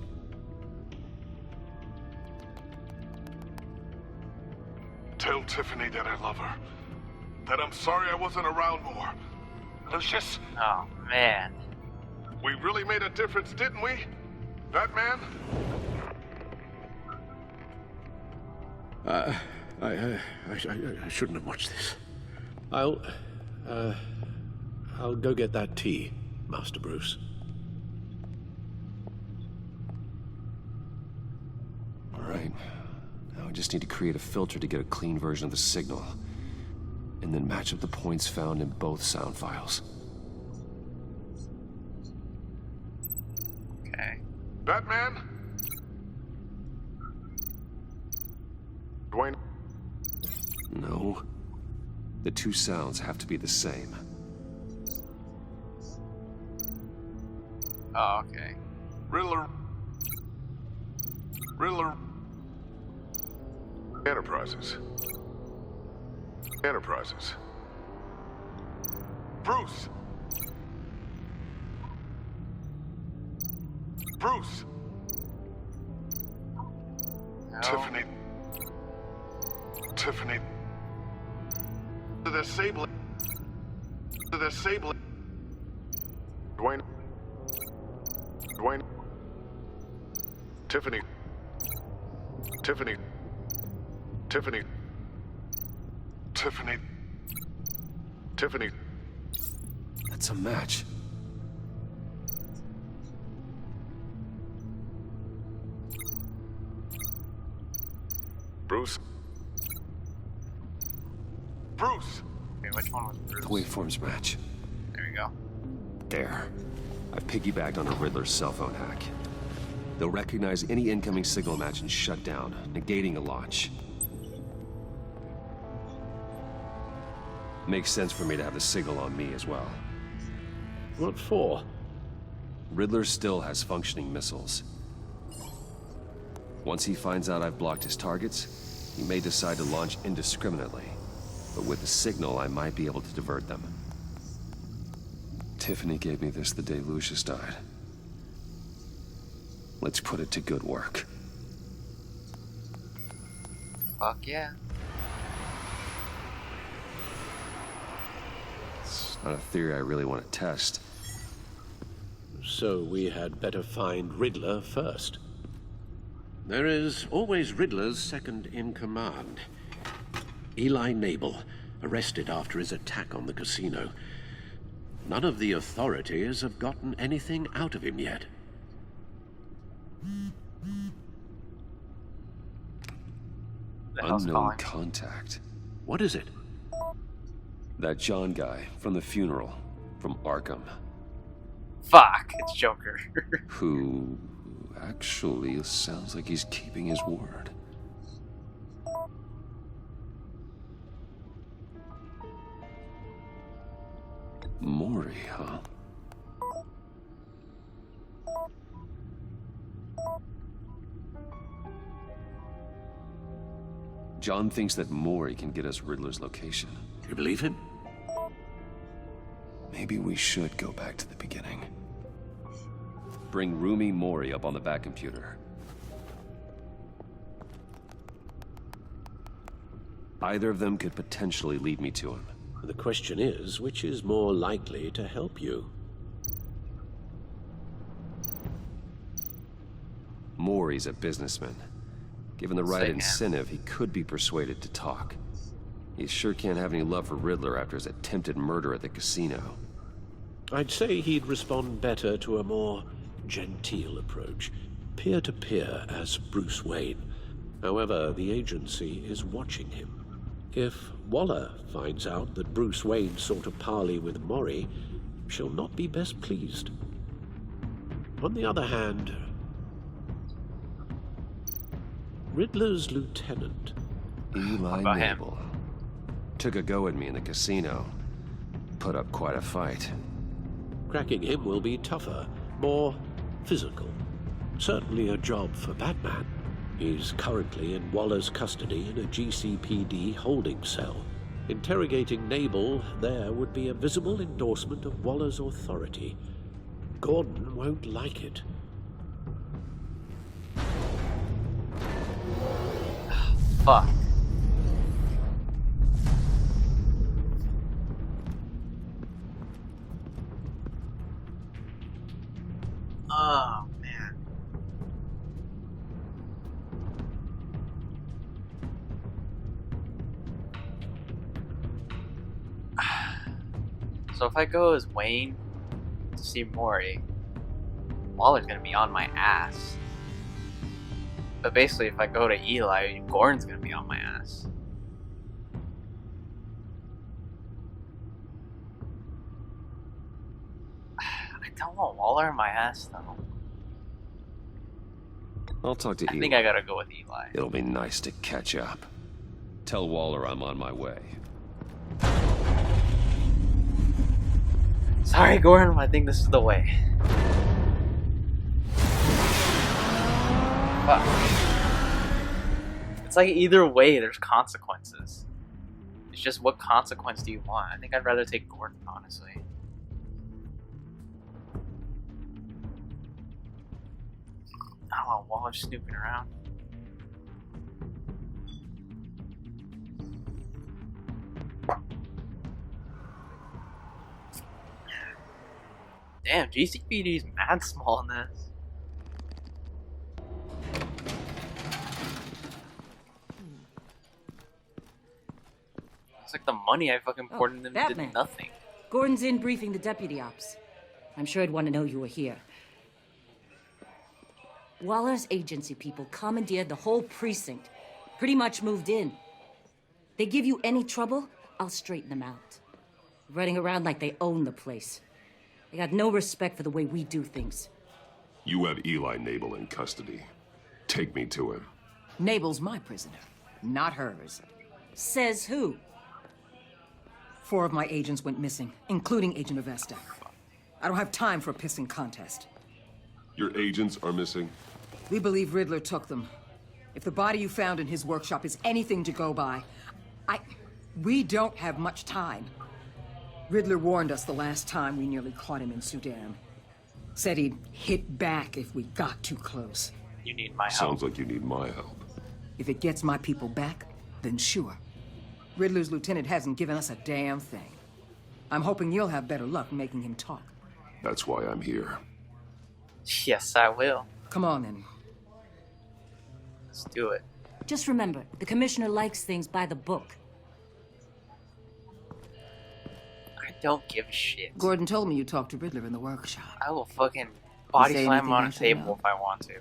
Tell Tiffany that I love her. That I'm sorry I wasn't around more. Lucius? Oh, man. We really made a difference, didn't we? Batman? I shouldn't have watched this. I'll go get that tea, Master Bruce. All right. Now I just need to create a filter to get a clean version of the signal. And then match up the points found in both sound files. Okay. Batman? Dwayne? No. The two sounds have to be the same. Oh, okay. Riddler. Enterprises. Bruce! Bruce! No. Tiffany. Tiffany. They're sabling. They're sabling. Dwayne. Dwayne. Tiffany. Tiffany. Tiffany. Tiffany. Tiffany. That's a match. Bruce. Bruce. Okay, which one was Bruce? The waveforms match. There you go. There. I've piggybacked on a Riddler's cell phone hack. They'll recognize any incoming signal match and shut down, negating a launch. Makes sense for me to have the signal on me as well. What for? Riddler still has functioning missiles. Once he finds out I've blocked his targets, he may decide to launch indiscriminately. But with the signal, I might be able to divert them. Tiffany gave me this the day Lucius died. Let's put it to good work. Fuck yeah. It's not a theory I really want to test. So we had better find Riddler first. There is always Riddler's second in command. Eli Nabel, arrested after his attack on the casino. None of the authorities have gotten anything out of him yet. Unknown contact. What is it? That John guy from the funeral, from Arkham. Fuck, it's Joker. Who actually sounds like he's keeping his word. Mori, huh? John thinks that Mori can get us Riddler's location. You believe him? Maybe we should go back to the beginning. Bring Rumi Mori up on the back computer. Either of them could potentially lead me to him. The question is, which is more likely to help you? Mori's a businessman. Given the right incentive, he could be persuaded to talk. He sure can't have any love for Riddler after his attempted murder at the casino. I'd say he'd respond better to a more genteel approach, peer-to-peer as Bruce Wayne. However, the agency is watching him. If Waller finds out that Bruce Wayne sought a parley with Mori, she'll not be best pleased. On the other hand, Riddler's lieutenant, Eli Nabel, took a go at me in the casino. Put up quite a fight. cracking him will be tougher, more physical. Certainly a job for Batman. He's currently in Waller's custody in a GCPD holding cell. Interrogating Nabel there would be a visible endorsement of Waller's authority. Gordon won't like it. Fuck. Oh, man. So if I go as Wayne to see Mori, Waller's gonna be on my ass. But basically, if I go to Eli, Gordon's gonna be on my ass. I don't want Waller on my ass, though. I'll talk to Eli. I think I gotta go with Eli. It'll be nice to catch up. Tell Waller I'm on my way. Sorry, Gordon, I think this is the way. Fuck. It's like either way, there's consequences. It's just what consequence do you want? I think I'd rather take Gordon, honestly. Not while Waller's snooping around. Damn, GCPD's mad small in this. It's like the money I fucking poured in them Batman. did nothing. Gordon's in briefing the deputy ops. I'm sure he'd want to know you were here. Waller's agency people commandeered the whole precinct. Pretty much moved in. They give you any trouble, I'll straighten them out. Running around like they own the place. They got no respect for the way we do things. You have Eli Nabel in custody. Take me to him. Nabel's my prisoner, not hers. Says who? 4 of my agents went missing, including Agent Avesta. I don't have time for a pissing contest. Your agents are missing? We believe Riddler took them. If the body you found in his workshop is anything to go by, we don't have much time. Riddler warned us the last time we nearly caught him in Sudan. Said he'd hit back if we got too close. You need my help. Sounds like you need my help. If it gets my people back, then sure. Riddler's lieutenant hasn't given us a damn thing. I'm hoping you'll have better luck making him talk. That's why I'm here. Yes, I will. Come on, then. Let's do it. Just remember, the commissioner likes things by the book. I don't give a shit. Gordon told me you talked to Riddler in the workshop. I will fucking body say slam him on a anything I should table know? if I want to.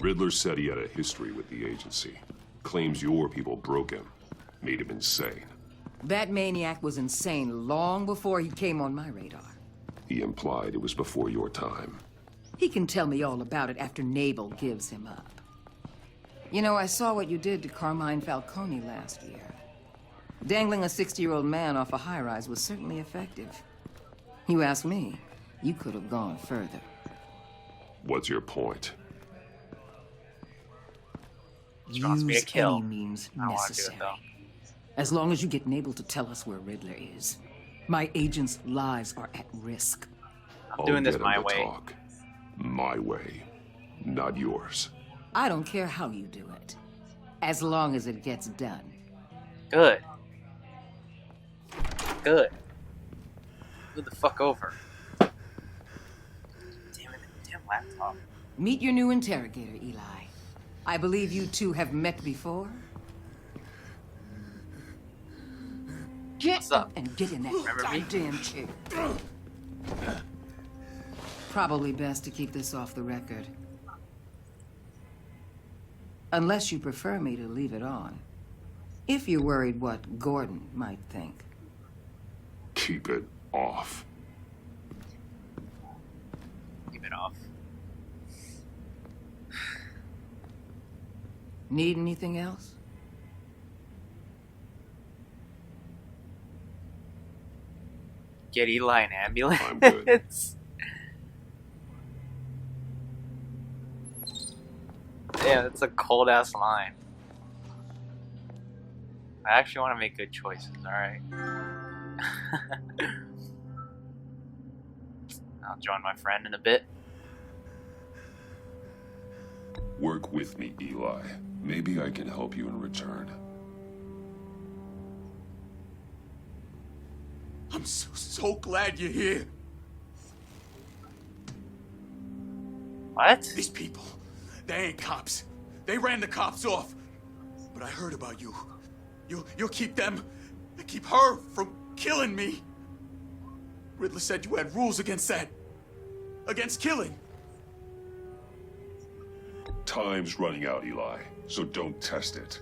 Riddler said he had a history with the agency. Claims your people broke him. Made him insane. That maniac was insane long before he came on my radar. He implied it was before your time. He can tell me all about it after Nabel gives him up. You know, I saw what you did to Carmine Falcone last year. Dangling a 60-year-old man off a high-rise was certainly effective. You ask me, you could have gone further. What's your point? She wants me to Use kill. any means I want to do necessary. it though. As long as you get Nabel to tell us where Riddler is. My agents' lives are at risk. I'm doing this get my him to way. Talk. My way, not yours. I don't care how you do it, as long as it gets done. Good. Good. Move the fuck over. Damn it, damn laptop. Meet your new interrogator, Eli. I believe you two have met before. Get up and get in that Remember me? goddamn chair. Probably best to keep this off the record. Unless you prefer me to leave it on. If you're worried what Gordon might think. Keep it off. Keep it off. Need anything else? Get Eli an ambulance. I'm good. Damn, that's a cold ass line. I actually want to make good choices, alright? I'll join my friend in a bit. Work with me, Eli. Maybe I can help you in return. I'm so glad you're here. What? These people, they ain't cops. They ran the cops off. But I heard about you. You'll keep them, keep her from killing me. Riddler said you had rules against that. Against killing. Time's running out, Eli, so don't test it.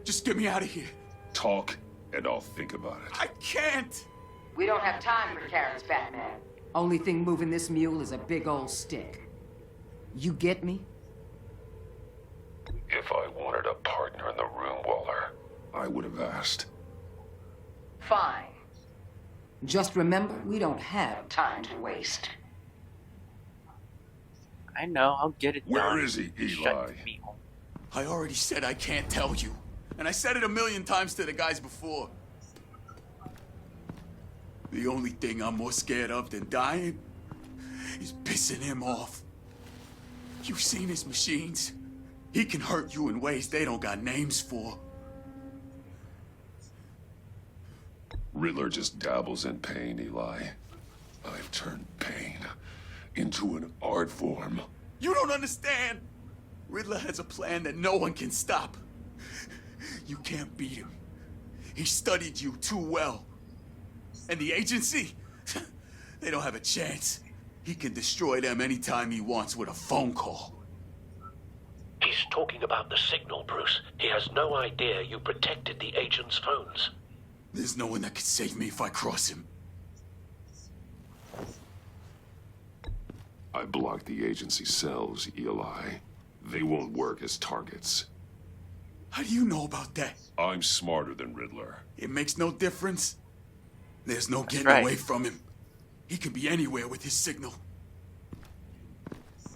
Just get me out of here. Talk, and I'll think about it. I can't. We don't have time for carrots, Batman. Only thing moving this mule is a big old stick. You get me? If I wanted a partner in the room, Waller, I would have asked. Fine. Just remember, we don't have time to waste. I know, I'll get it Where done. is he, Eli? Shut me home. I already said I can't tell you. And I said it 1,000,000 times to the guys before. The only thing I'm more scared of than dying is pissing him off. You've seen his machines. He can hurt you in ways they don't got names for. Riddler just dabbles in pain, Eli. I've turned pain into an art form. You don't understand. Riddler has a plan that no one can stop. You can't beat him. He studied you too well. And the agency? They don't have a chance. He can destroy them anytime he wants with a phone call. He's talking about the signal, Bruce. He has no idea you protected the agent's phones. There's no one that can save me if I cross him. I blocked the agency cells, Eli. They won't work as targets. How do you know about that? I'm smarter than Riddler. It makes no difference. There's no getting away from him. He can be anywhere with his signal.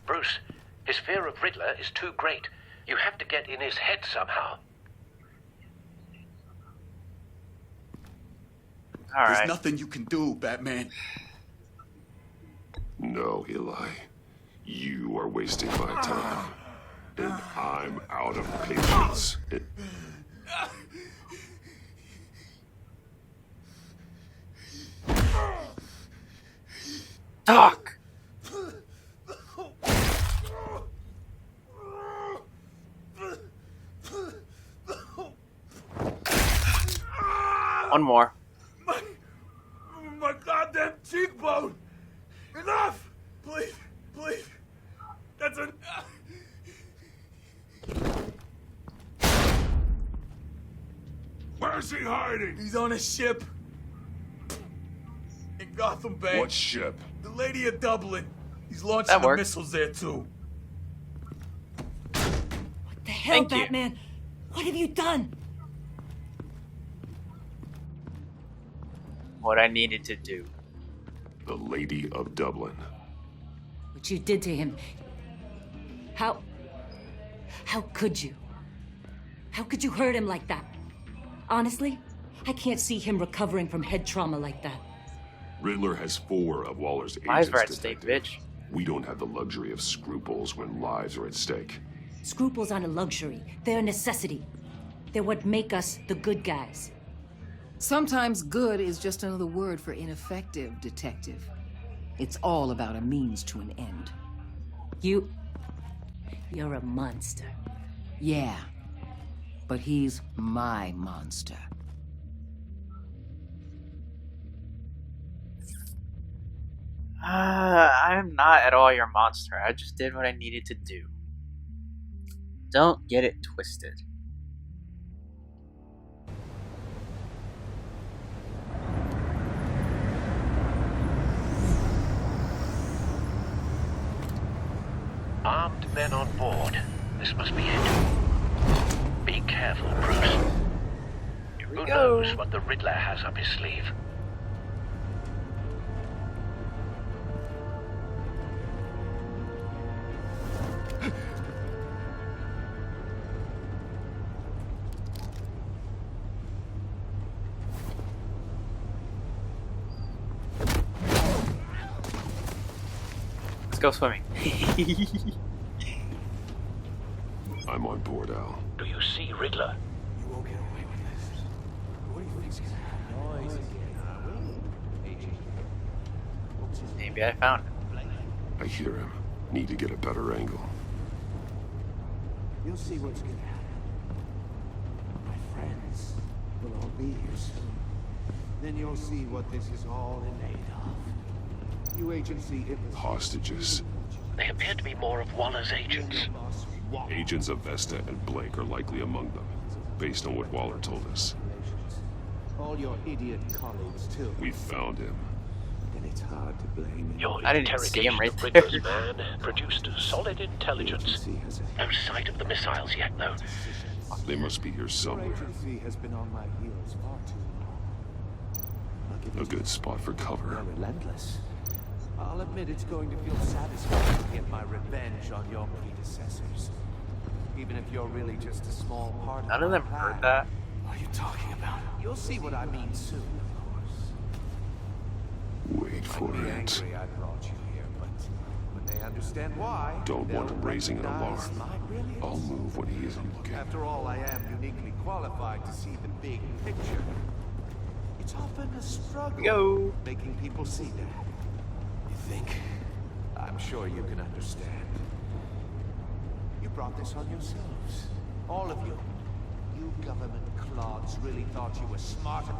Bruce, his fear of Riddler is too great. You have to get in his head somehow. There's nothing you can do, Batman. No, Eli. You are wasting my time. And I'm out of patience. Talk! One more. My goddamn cheekbone! Enough! Please, please. That's an... Where's he hiding? He's on a ship. In Gotham Bay. What ship? The Lady of Dublin. He's launching the missiles there, too. What the hell, Batman? What have you done? What I needed to do. The Lady of Dublin. What you did to him. How could you? How could you hurt him like that? Honestly, I can't see him recovering from head trauma like that. Riddler has 4 of Waller's agents. Eyes right state, bitch. We don't have the luxury of scruples when lives are at stake. Scruples aren't a luxury. They're a necessity. They're what make us the good guys. Sometimes good is just another word for ineffective, Detective. It's all about a means to an end. You're a monster. Yeah, but he's my monster. I'm not at all your monster. I just did what I needed to do. Don't get it twisted. Armed men on board. This must be it. Be careful, Bruce. Who knows what the Riddler has up his sleeve? Let's go swimming. I'm on board, Al. Do you see Riddler? You won't get away with this. What do you think's gonna happen? Maybe I found him. I hear him. Need to get a better angle. You'll see what's gonna happen. My friends will all be here soon. Then you'll see what this is all in aid of. You agency, it was... Hostages. They appear to be more of Waller's agents. Agents of Vesta and Blake are likely among them, based on what Waller told us. All your idiot colleagues, too. We found him. Then it's hard to blame him. Your I didn't see him interrogation right of Riddler's man produced solid intelligence. No sight of the missiles yet, though. They must be here somewhere. Your agency has been on my heels far too long. A good spot for cover. They're relentless. I'll admit it's going to feel satisfying to get my revenge on your predecessors. Even if you're really just a small part of None of them heard that. What are you talking about? You'll see what I mean soon, of course. for it. I brought you here, but when they understand why, Don't want him raising an alarm. I'll move when he isn't looking. After all, I am uniquely qualified to see the big picture. It's often a struggle making people see that. You think? I'm sure you can understand. You brought this on yourselves. All of you. You government clods really thought you were smarter.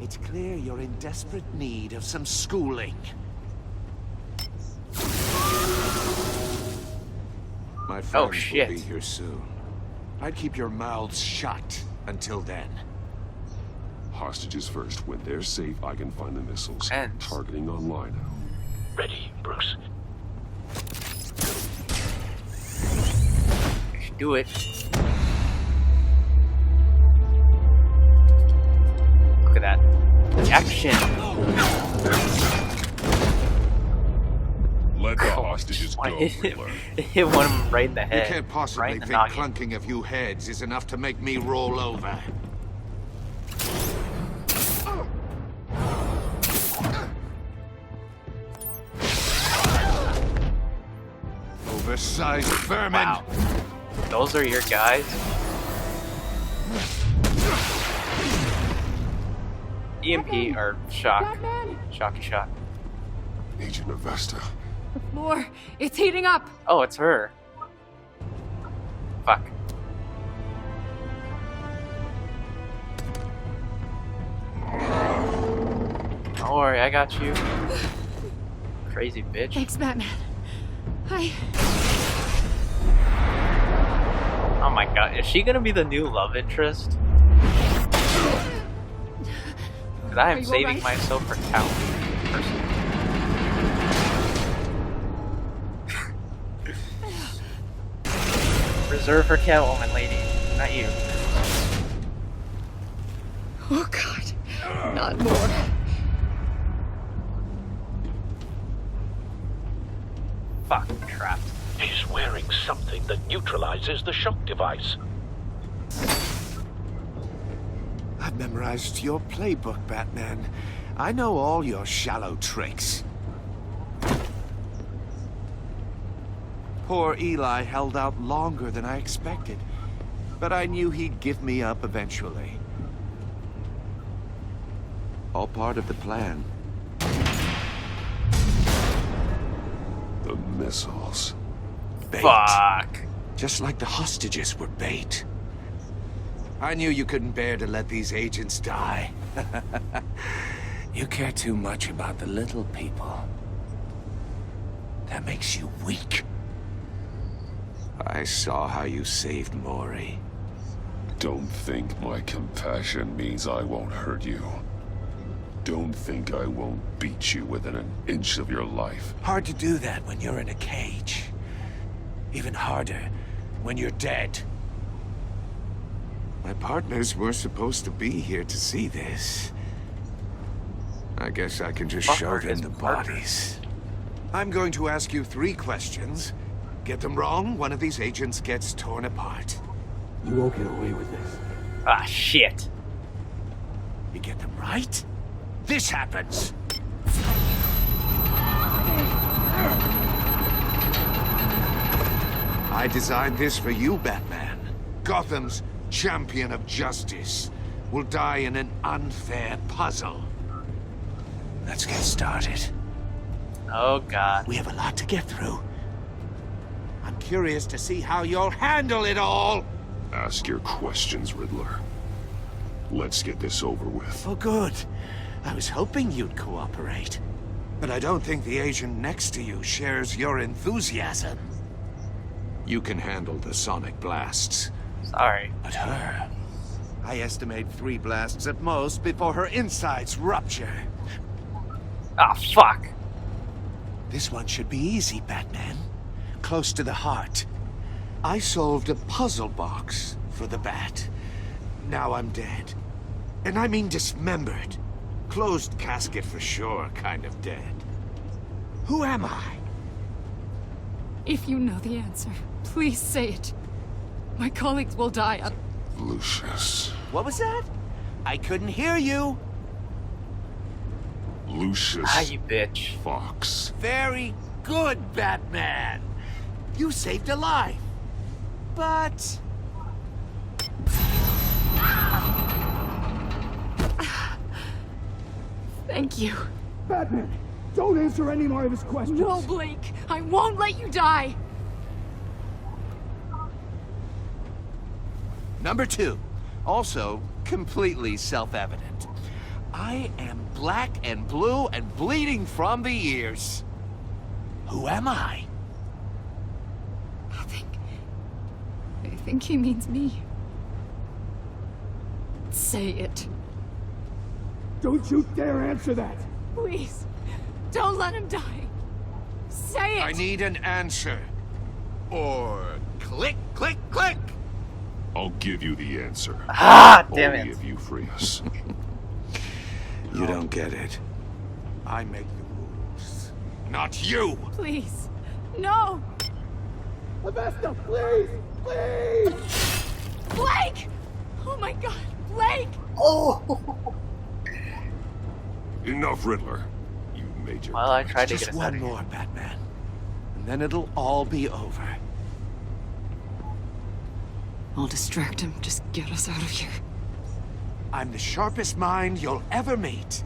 It's clear you're in desperate need of some schooling. My friends will be here soon. I'd keep your mouths shut until then. Hostages first. When they're safe, I can find the missiles. Targeting online now. Ready, Bruce. Do it. Look at that. Action. Let the hostages go, Riddler. Hit one of them right in the head. You can't possibly right in the think noggin. clunking a few heads is enough to make me roll over. Oversized vermin! Wow. Those are your guys? EMP or shock. Shocky shot. Agent Avesta. The floor, it's heating up. Oh, it's her. Fuck. Don't worry, I got you. Crazy bitch. Thanks, Batman. Oh my god, is she gonna be the new love interest? Because I am saving myself for Catwoman, personally. Reserve for Catwoman, lady. Not you. Oh god, not more. Fucking trapped. He's wearing something that neutralizes the shock device. I've memorized your playbook, Batman. I know all your shallow tricks. Poor Eli held out longer than I expected, but I knew he'd give me up eventually. All part of the plan. The missiles. Bait. Fuck. Just like the hostages were bait. I knew you couldn't bear to let these agents die. You care too much about the little people. That makes you weak. I saw how you saved Maury. Don't think my compassion means I won't hurt you. Don't think I won't beat you within an inch of your life. Hard to do that when you're in a cage. Even harder when you're dead. My partners were supposed to be here to see this. I guess I can just show them the bodies. I'm going to ask you 3 questions. Get them wrong, one of these agents gets torn apart. You won't get away with this. Ah, shit. You get them right, this happens. I designed this for you, Batman. Gotham's champion of justice will die in an unfair puzzle. Let's get started. Oh, God. We have a lot to get through. I'm curious to see how you'll handle it all. Ask your questions, Riddler. Let's get this over with. Oh, good. I was hoping you'd cooperate. But I don't think the agent next to you shares your enthusiasm. You can handle the sonic blasts. Sorry. But her... I estimate 3 blasts at most before her insides rupture. Ah, fuck. This one should be easy, Batman. Close to the heart. I solved a puzzle box for the Bat. Now I'm dead. And I mean dismembered. Closed casket for sure, kind of dead. Who am I? If you know the answer, please say it. My colleagues will die. Lucius. What was that? I couldn't hear you. Lucius you bitch. Fox. Very good, Batman. You saved a life. But... Thank you. Batman, don't answer any more of his questions. No, Blake. I won't let you die. Number 2. Also, completely self-evident. I am black and blue and bleeding from the ears. Who am I? I think he means me. Say it. Don't you dare answer that. Please. Don't let him die. Say it. I need an answer. Or click, click, click. I'll give you the answer. Ah, damn Only it. if you free us. You don't get it. I make the rules, not you. Please. No. Avesta, please! Please! Blake! Oh my god, Blake! Oh! Enough, Riddler. You made your Well, I tried to Just get us out one of here. more, Batman. And then it'll all be over. I'll distract him. Just get us out of here. I'm the sharpest mind you'll ever meet.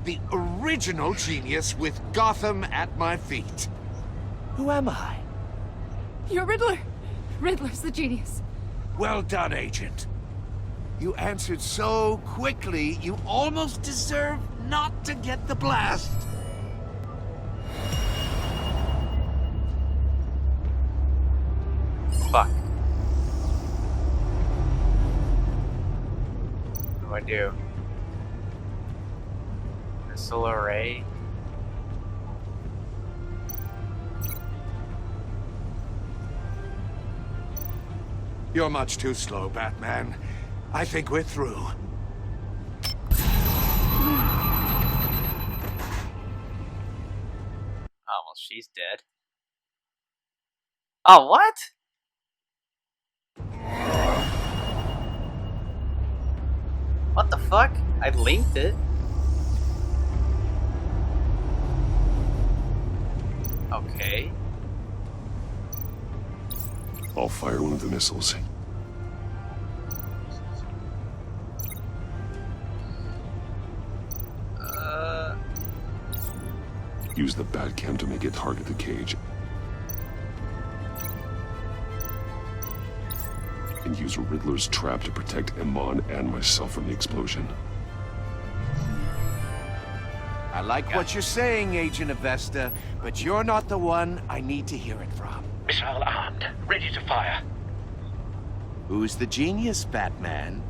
The original genius with Gotham at my feet. Who am I? You're Riddler. Riddler's the genius. Well done, Agent. You answered so quickly, you almost deserve not to get the blast. Fuck. What do I do? Missile array? You're much too slow, Batman. I think we're through. Oh, well, she's dead. Oh, what? What the fuck? I linked it. Okay. I'll fire one of the missiles. Use the Batcam to make it target the cage. And use Riddler's trap to protect Iman and myself from the explosion. I like what you're saying, Agent Avesta, but you're not the one I need to hear it from. Missile armed, ready to fire. Who's the genius, Batman?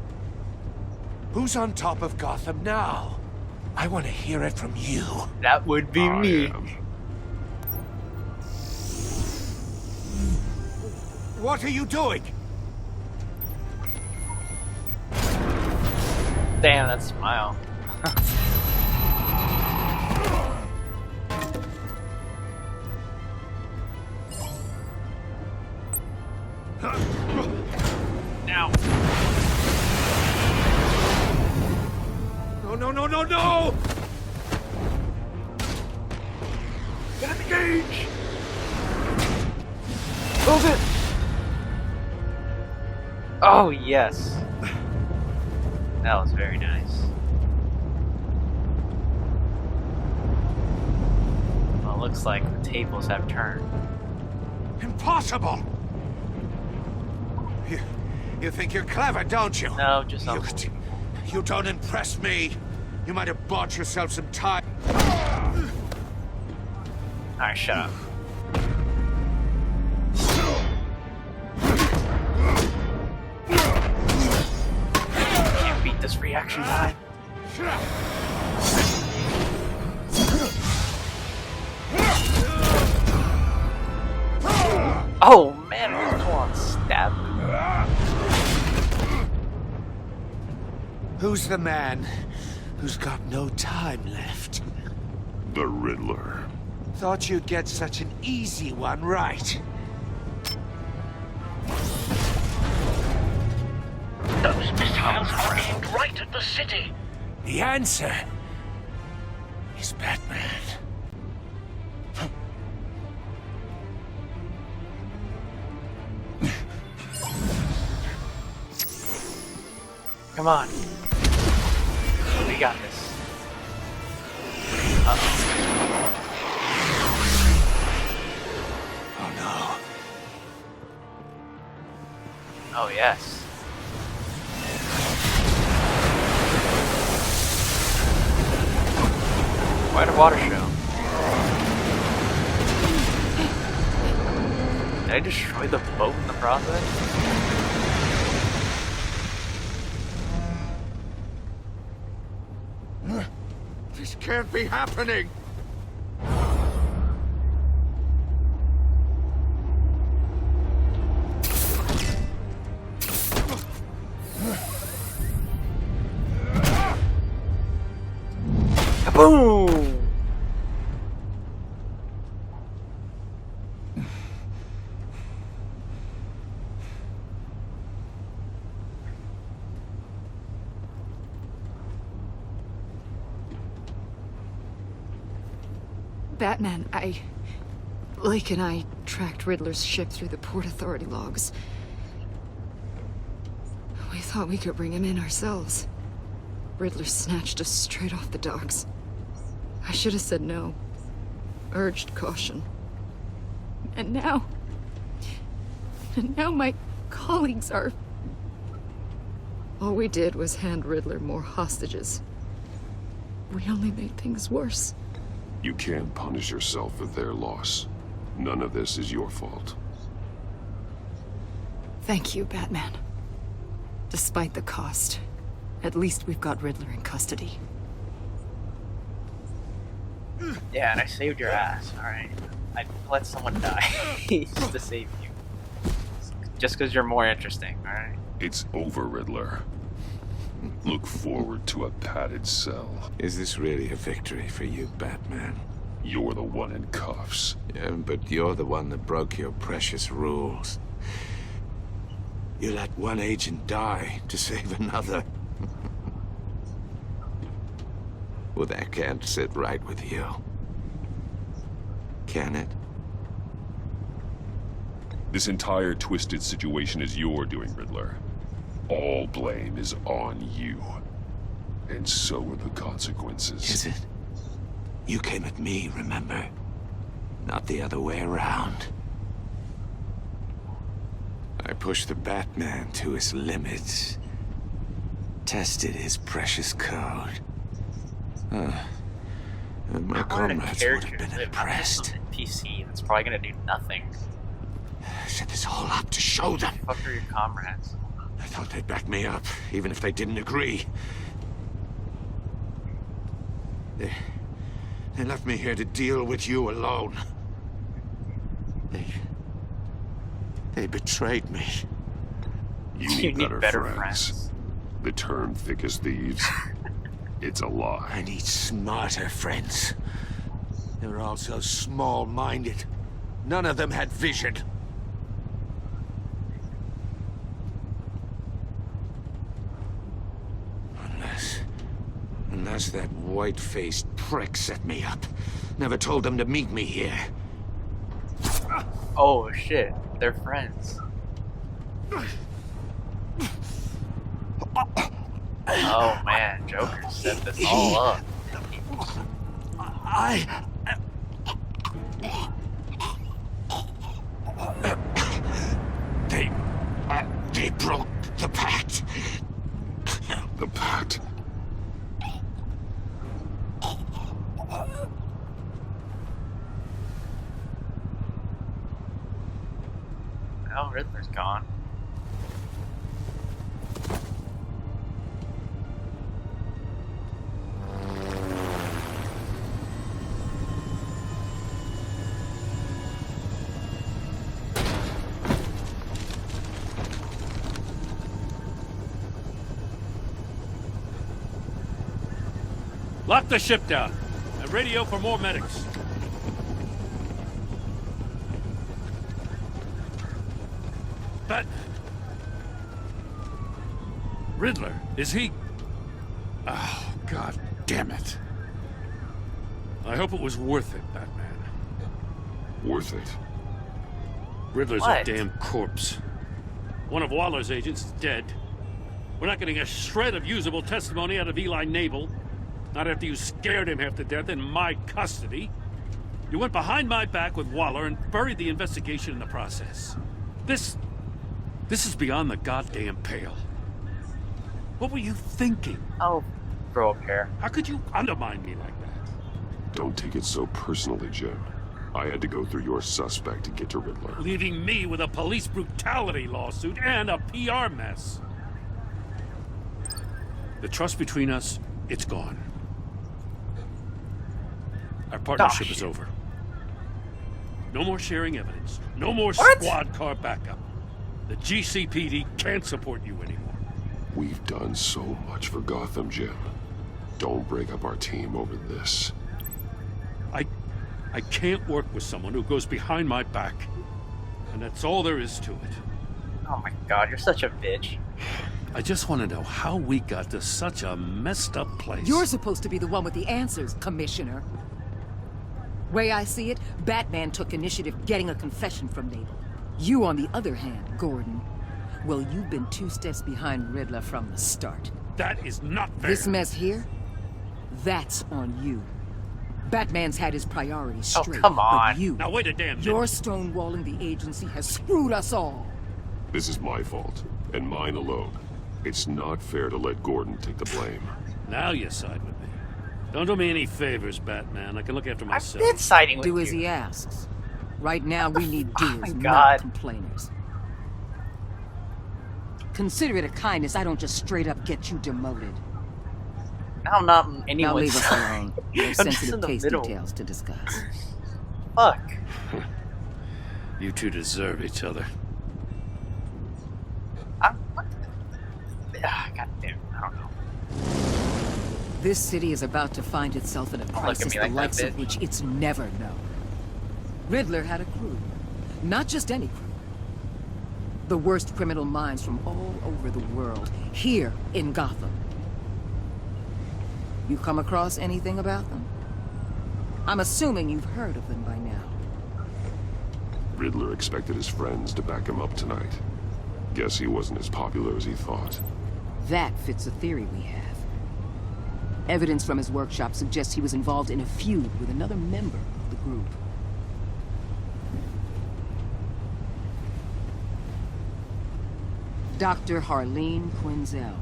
Who's on top of Gotham now? I want to hear it from you. That would be me. What are you doing? Damn, that smile. Now. No, no, no, no, no! Get in the cage! Close it! Oh, yes. That was very nice. Well, it looks like the tables have turned. Impossible! You think you're clever, don't you? No, just You don't impress me. You might have bought yourself some time. Alright, shut up. Can't beat this reaction time. Oh man, I was on stab. Who's the man who's got no time left? The Riddler. Thought you'd get such an easy one right. Those missiles are aimed right at the city. The answer He's Batman. Come on. We got this. Uh-oh. Oh no. Oh yes. Quite a water show. Did I destroy the boat in the process? This can't be happening! Kaboom! Batman, Lake and I tracked Riddler's ship through the Port Authority logs. We thought we could bring him in ourselves. Riddler snatched us straight off the docks. I should have said no. Urged caution. And now my colleagues are... All we did was hand Riddler more hostages. We only made things worse. You can't punish yourself for their loss. None of this is your fault. Thank you, Batman. Despite the cost, at least we've got Riddler in custody. Yeah, and I saved your ass, alright? I'd let someone die just to save you. Just because you're more interesting, alright? It's over, Riddler. Look forward to a padded cell. Is this really a victory for you, Batman? You're the one in cuffs. Yeah, but you're the one that broke your precious rules. You let one agent die to save another. Well, that can't sit right with you. Can it? This entire twisted situation is your doing, Riddler. All blame is on you. And so are the consequences. Is it? You came at me, remember? Not the other way around. I pushed the Batman to his limits. Tested his precious code. And my comrades would have been impressed. PC, that's probably gonna do nothing. I set this all up to show them. Fuck are your comrades? I thought they'd back me up, even if they didn't agree. They left me here to deal with you alone. They betrayed me. You need better friends. The term thick as thieves. It's a lie. I need smarter friends. They were all so small-minded. None of them had vision. Unless that white-faced prick set me up. Never told them to meet me here. Oh shit, they're friends. Oh man, Joker set this all up. They broke the pact. The pact? Oh, Riddler's gone. Lock the ship down and radio for more medics. But Riddler, is he? Oh, God damn it. I hope it was worth it, Batman. Worth it? Riddler's What? a damn corpse. One of Waller's agents is dead. We're not getting a shred of usable testimony out of Eli Nabel. Not after you scared him half to death in my custody. You went behind my back with Waller and buried the investigation in the process. This is beyond the goddamn pale. What were you thinking? Oh, grow up hair. How could you undermine me like that? Don't take it so personally, Jim. I had to go through your suspect to get to Riddler. Leaving me with a police brutality lawsuit and a PR mess. The trust between us, it's gone. Our partnership is over. No more sharing evidence. No more squad car backup. The GCPD can't support you anymore. We've done so much for Gotham, Jim. Don't break up our team over this. I can't work with someone who goes behind my back. And that's all there is to it. Oh my god, you're such a bitch. I just want to know how we got to such a messed up place. You're supposed to be the one with the answers, Commissioner. Way I see it, Batman took initiative getting a confession from Nabel. You, on the other hand, Gordon, well, you've been 2 steps behind Riddler from the start. That is not fair. This mess here, that's on you. Batman's had his priorities straight. Oh, come on. But you, now wait a damn minute. Your stonewalling the agency has screwed us all. This is my fault, and mine alone. It's not fair to let Gordon take the blame. Now you side with me. Don't do me any favors, Batman. I can look after myself. I've been siding with you. Do as he asks. Right now, we need doers, God. not complainers. Consider it a kindness I don't just straight up get you demoted. Now I'm not in Now anyone's leave us side. alone. I'm There's just in sensitive the case middle. details to discuss. Fuck. You two deserve each other. God damn, I don't know. This city is about to find itself in a Don't look at crisis me the like that, likes of bitch. which it's never known. Riddler had a crew. Not just any crew. The worst criminal minds from all over the world, here in Gotham. You come across anything about them? I'm assuming you've heard of them by now. Riddler expected his friends to back him up tonight. Guess he wasn't as popular as he thought. That fits a theory we have. Evidence from his workshop suggests he was involved in a feud with another member of the group. Dr. Harleen Quinzel,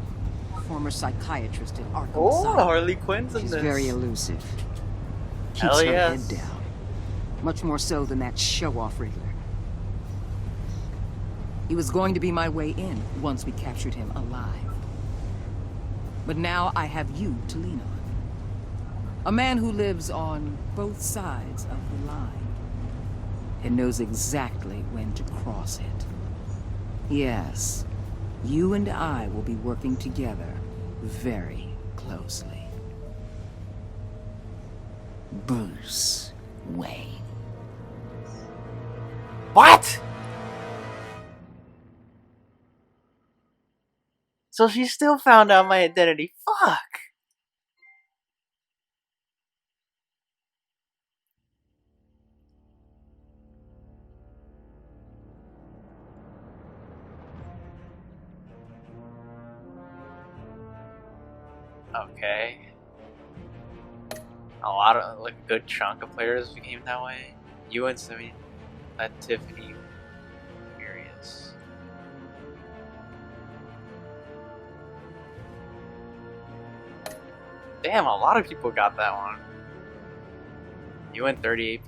former psychiatrist at Arkham Oh, Asylum. Harley Quinn's in She's this. very elusive. Hell Keeps her yes. head down. Much more so than that show-off Riddler. He was going to be my way in once we captured him alive. But now I have you to lean on. A man who lives on both sides of the line and knows exactly when to cross it. Yes, you and I will be working together very closely. Bruce Wayne. What? So she still found out my identity. Fuck. Okay. A lot of, like, a good chunk of players became that way. You and Simi, that Tiffany. Furious. Damn, a lot of people got that one. You went 38%.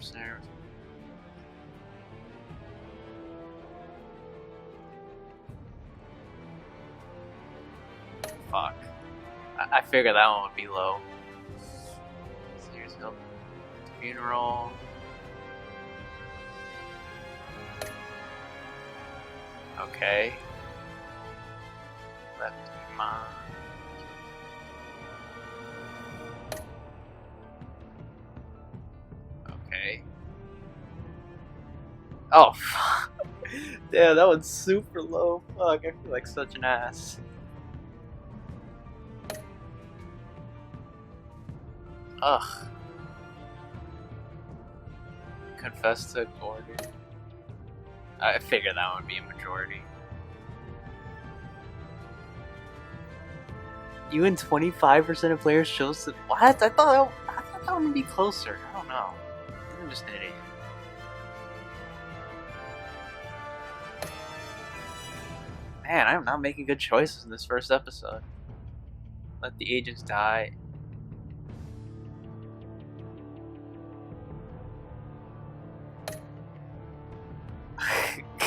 Fuck. I figured that one would be low. Sears Hill funeral. Okay. Left mind. Okay. Oh, fuck. Damn, that one's super low. Fuck, I feel like such an ass. Ugh. Confess to order. I figured that would be a majority. You and 25% of players chose to. What? I thought that would be closer. I don't know. I'm just an idiot. Man, I'm not making good choices in this first episode. Let the agents die.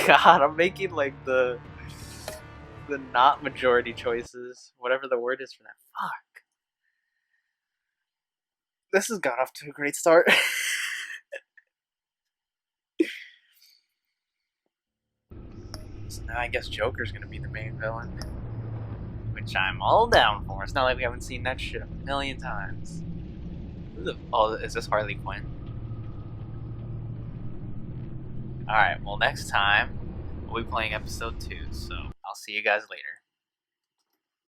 God, I'm making like the not majority choices, whatever the word is for that. Fuck. This has got off to a great start. So now I guess Joker's gonna be the main villain, which I'm all down for. It's not like we haven't seen that shit a million times. Oh, is this Harley Quinn? Alright, well next time we'll be playing episode 2, so I'll see you guys later.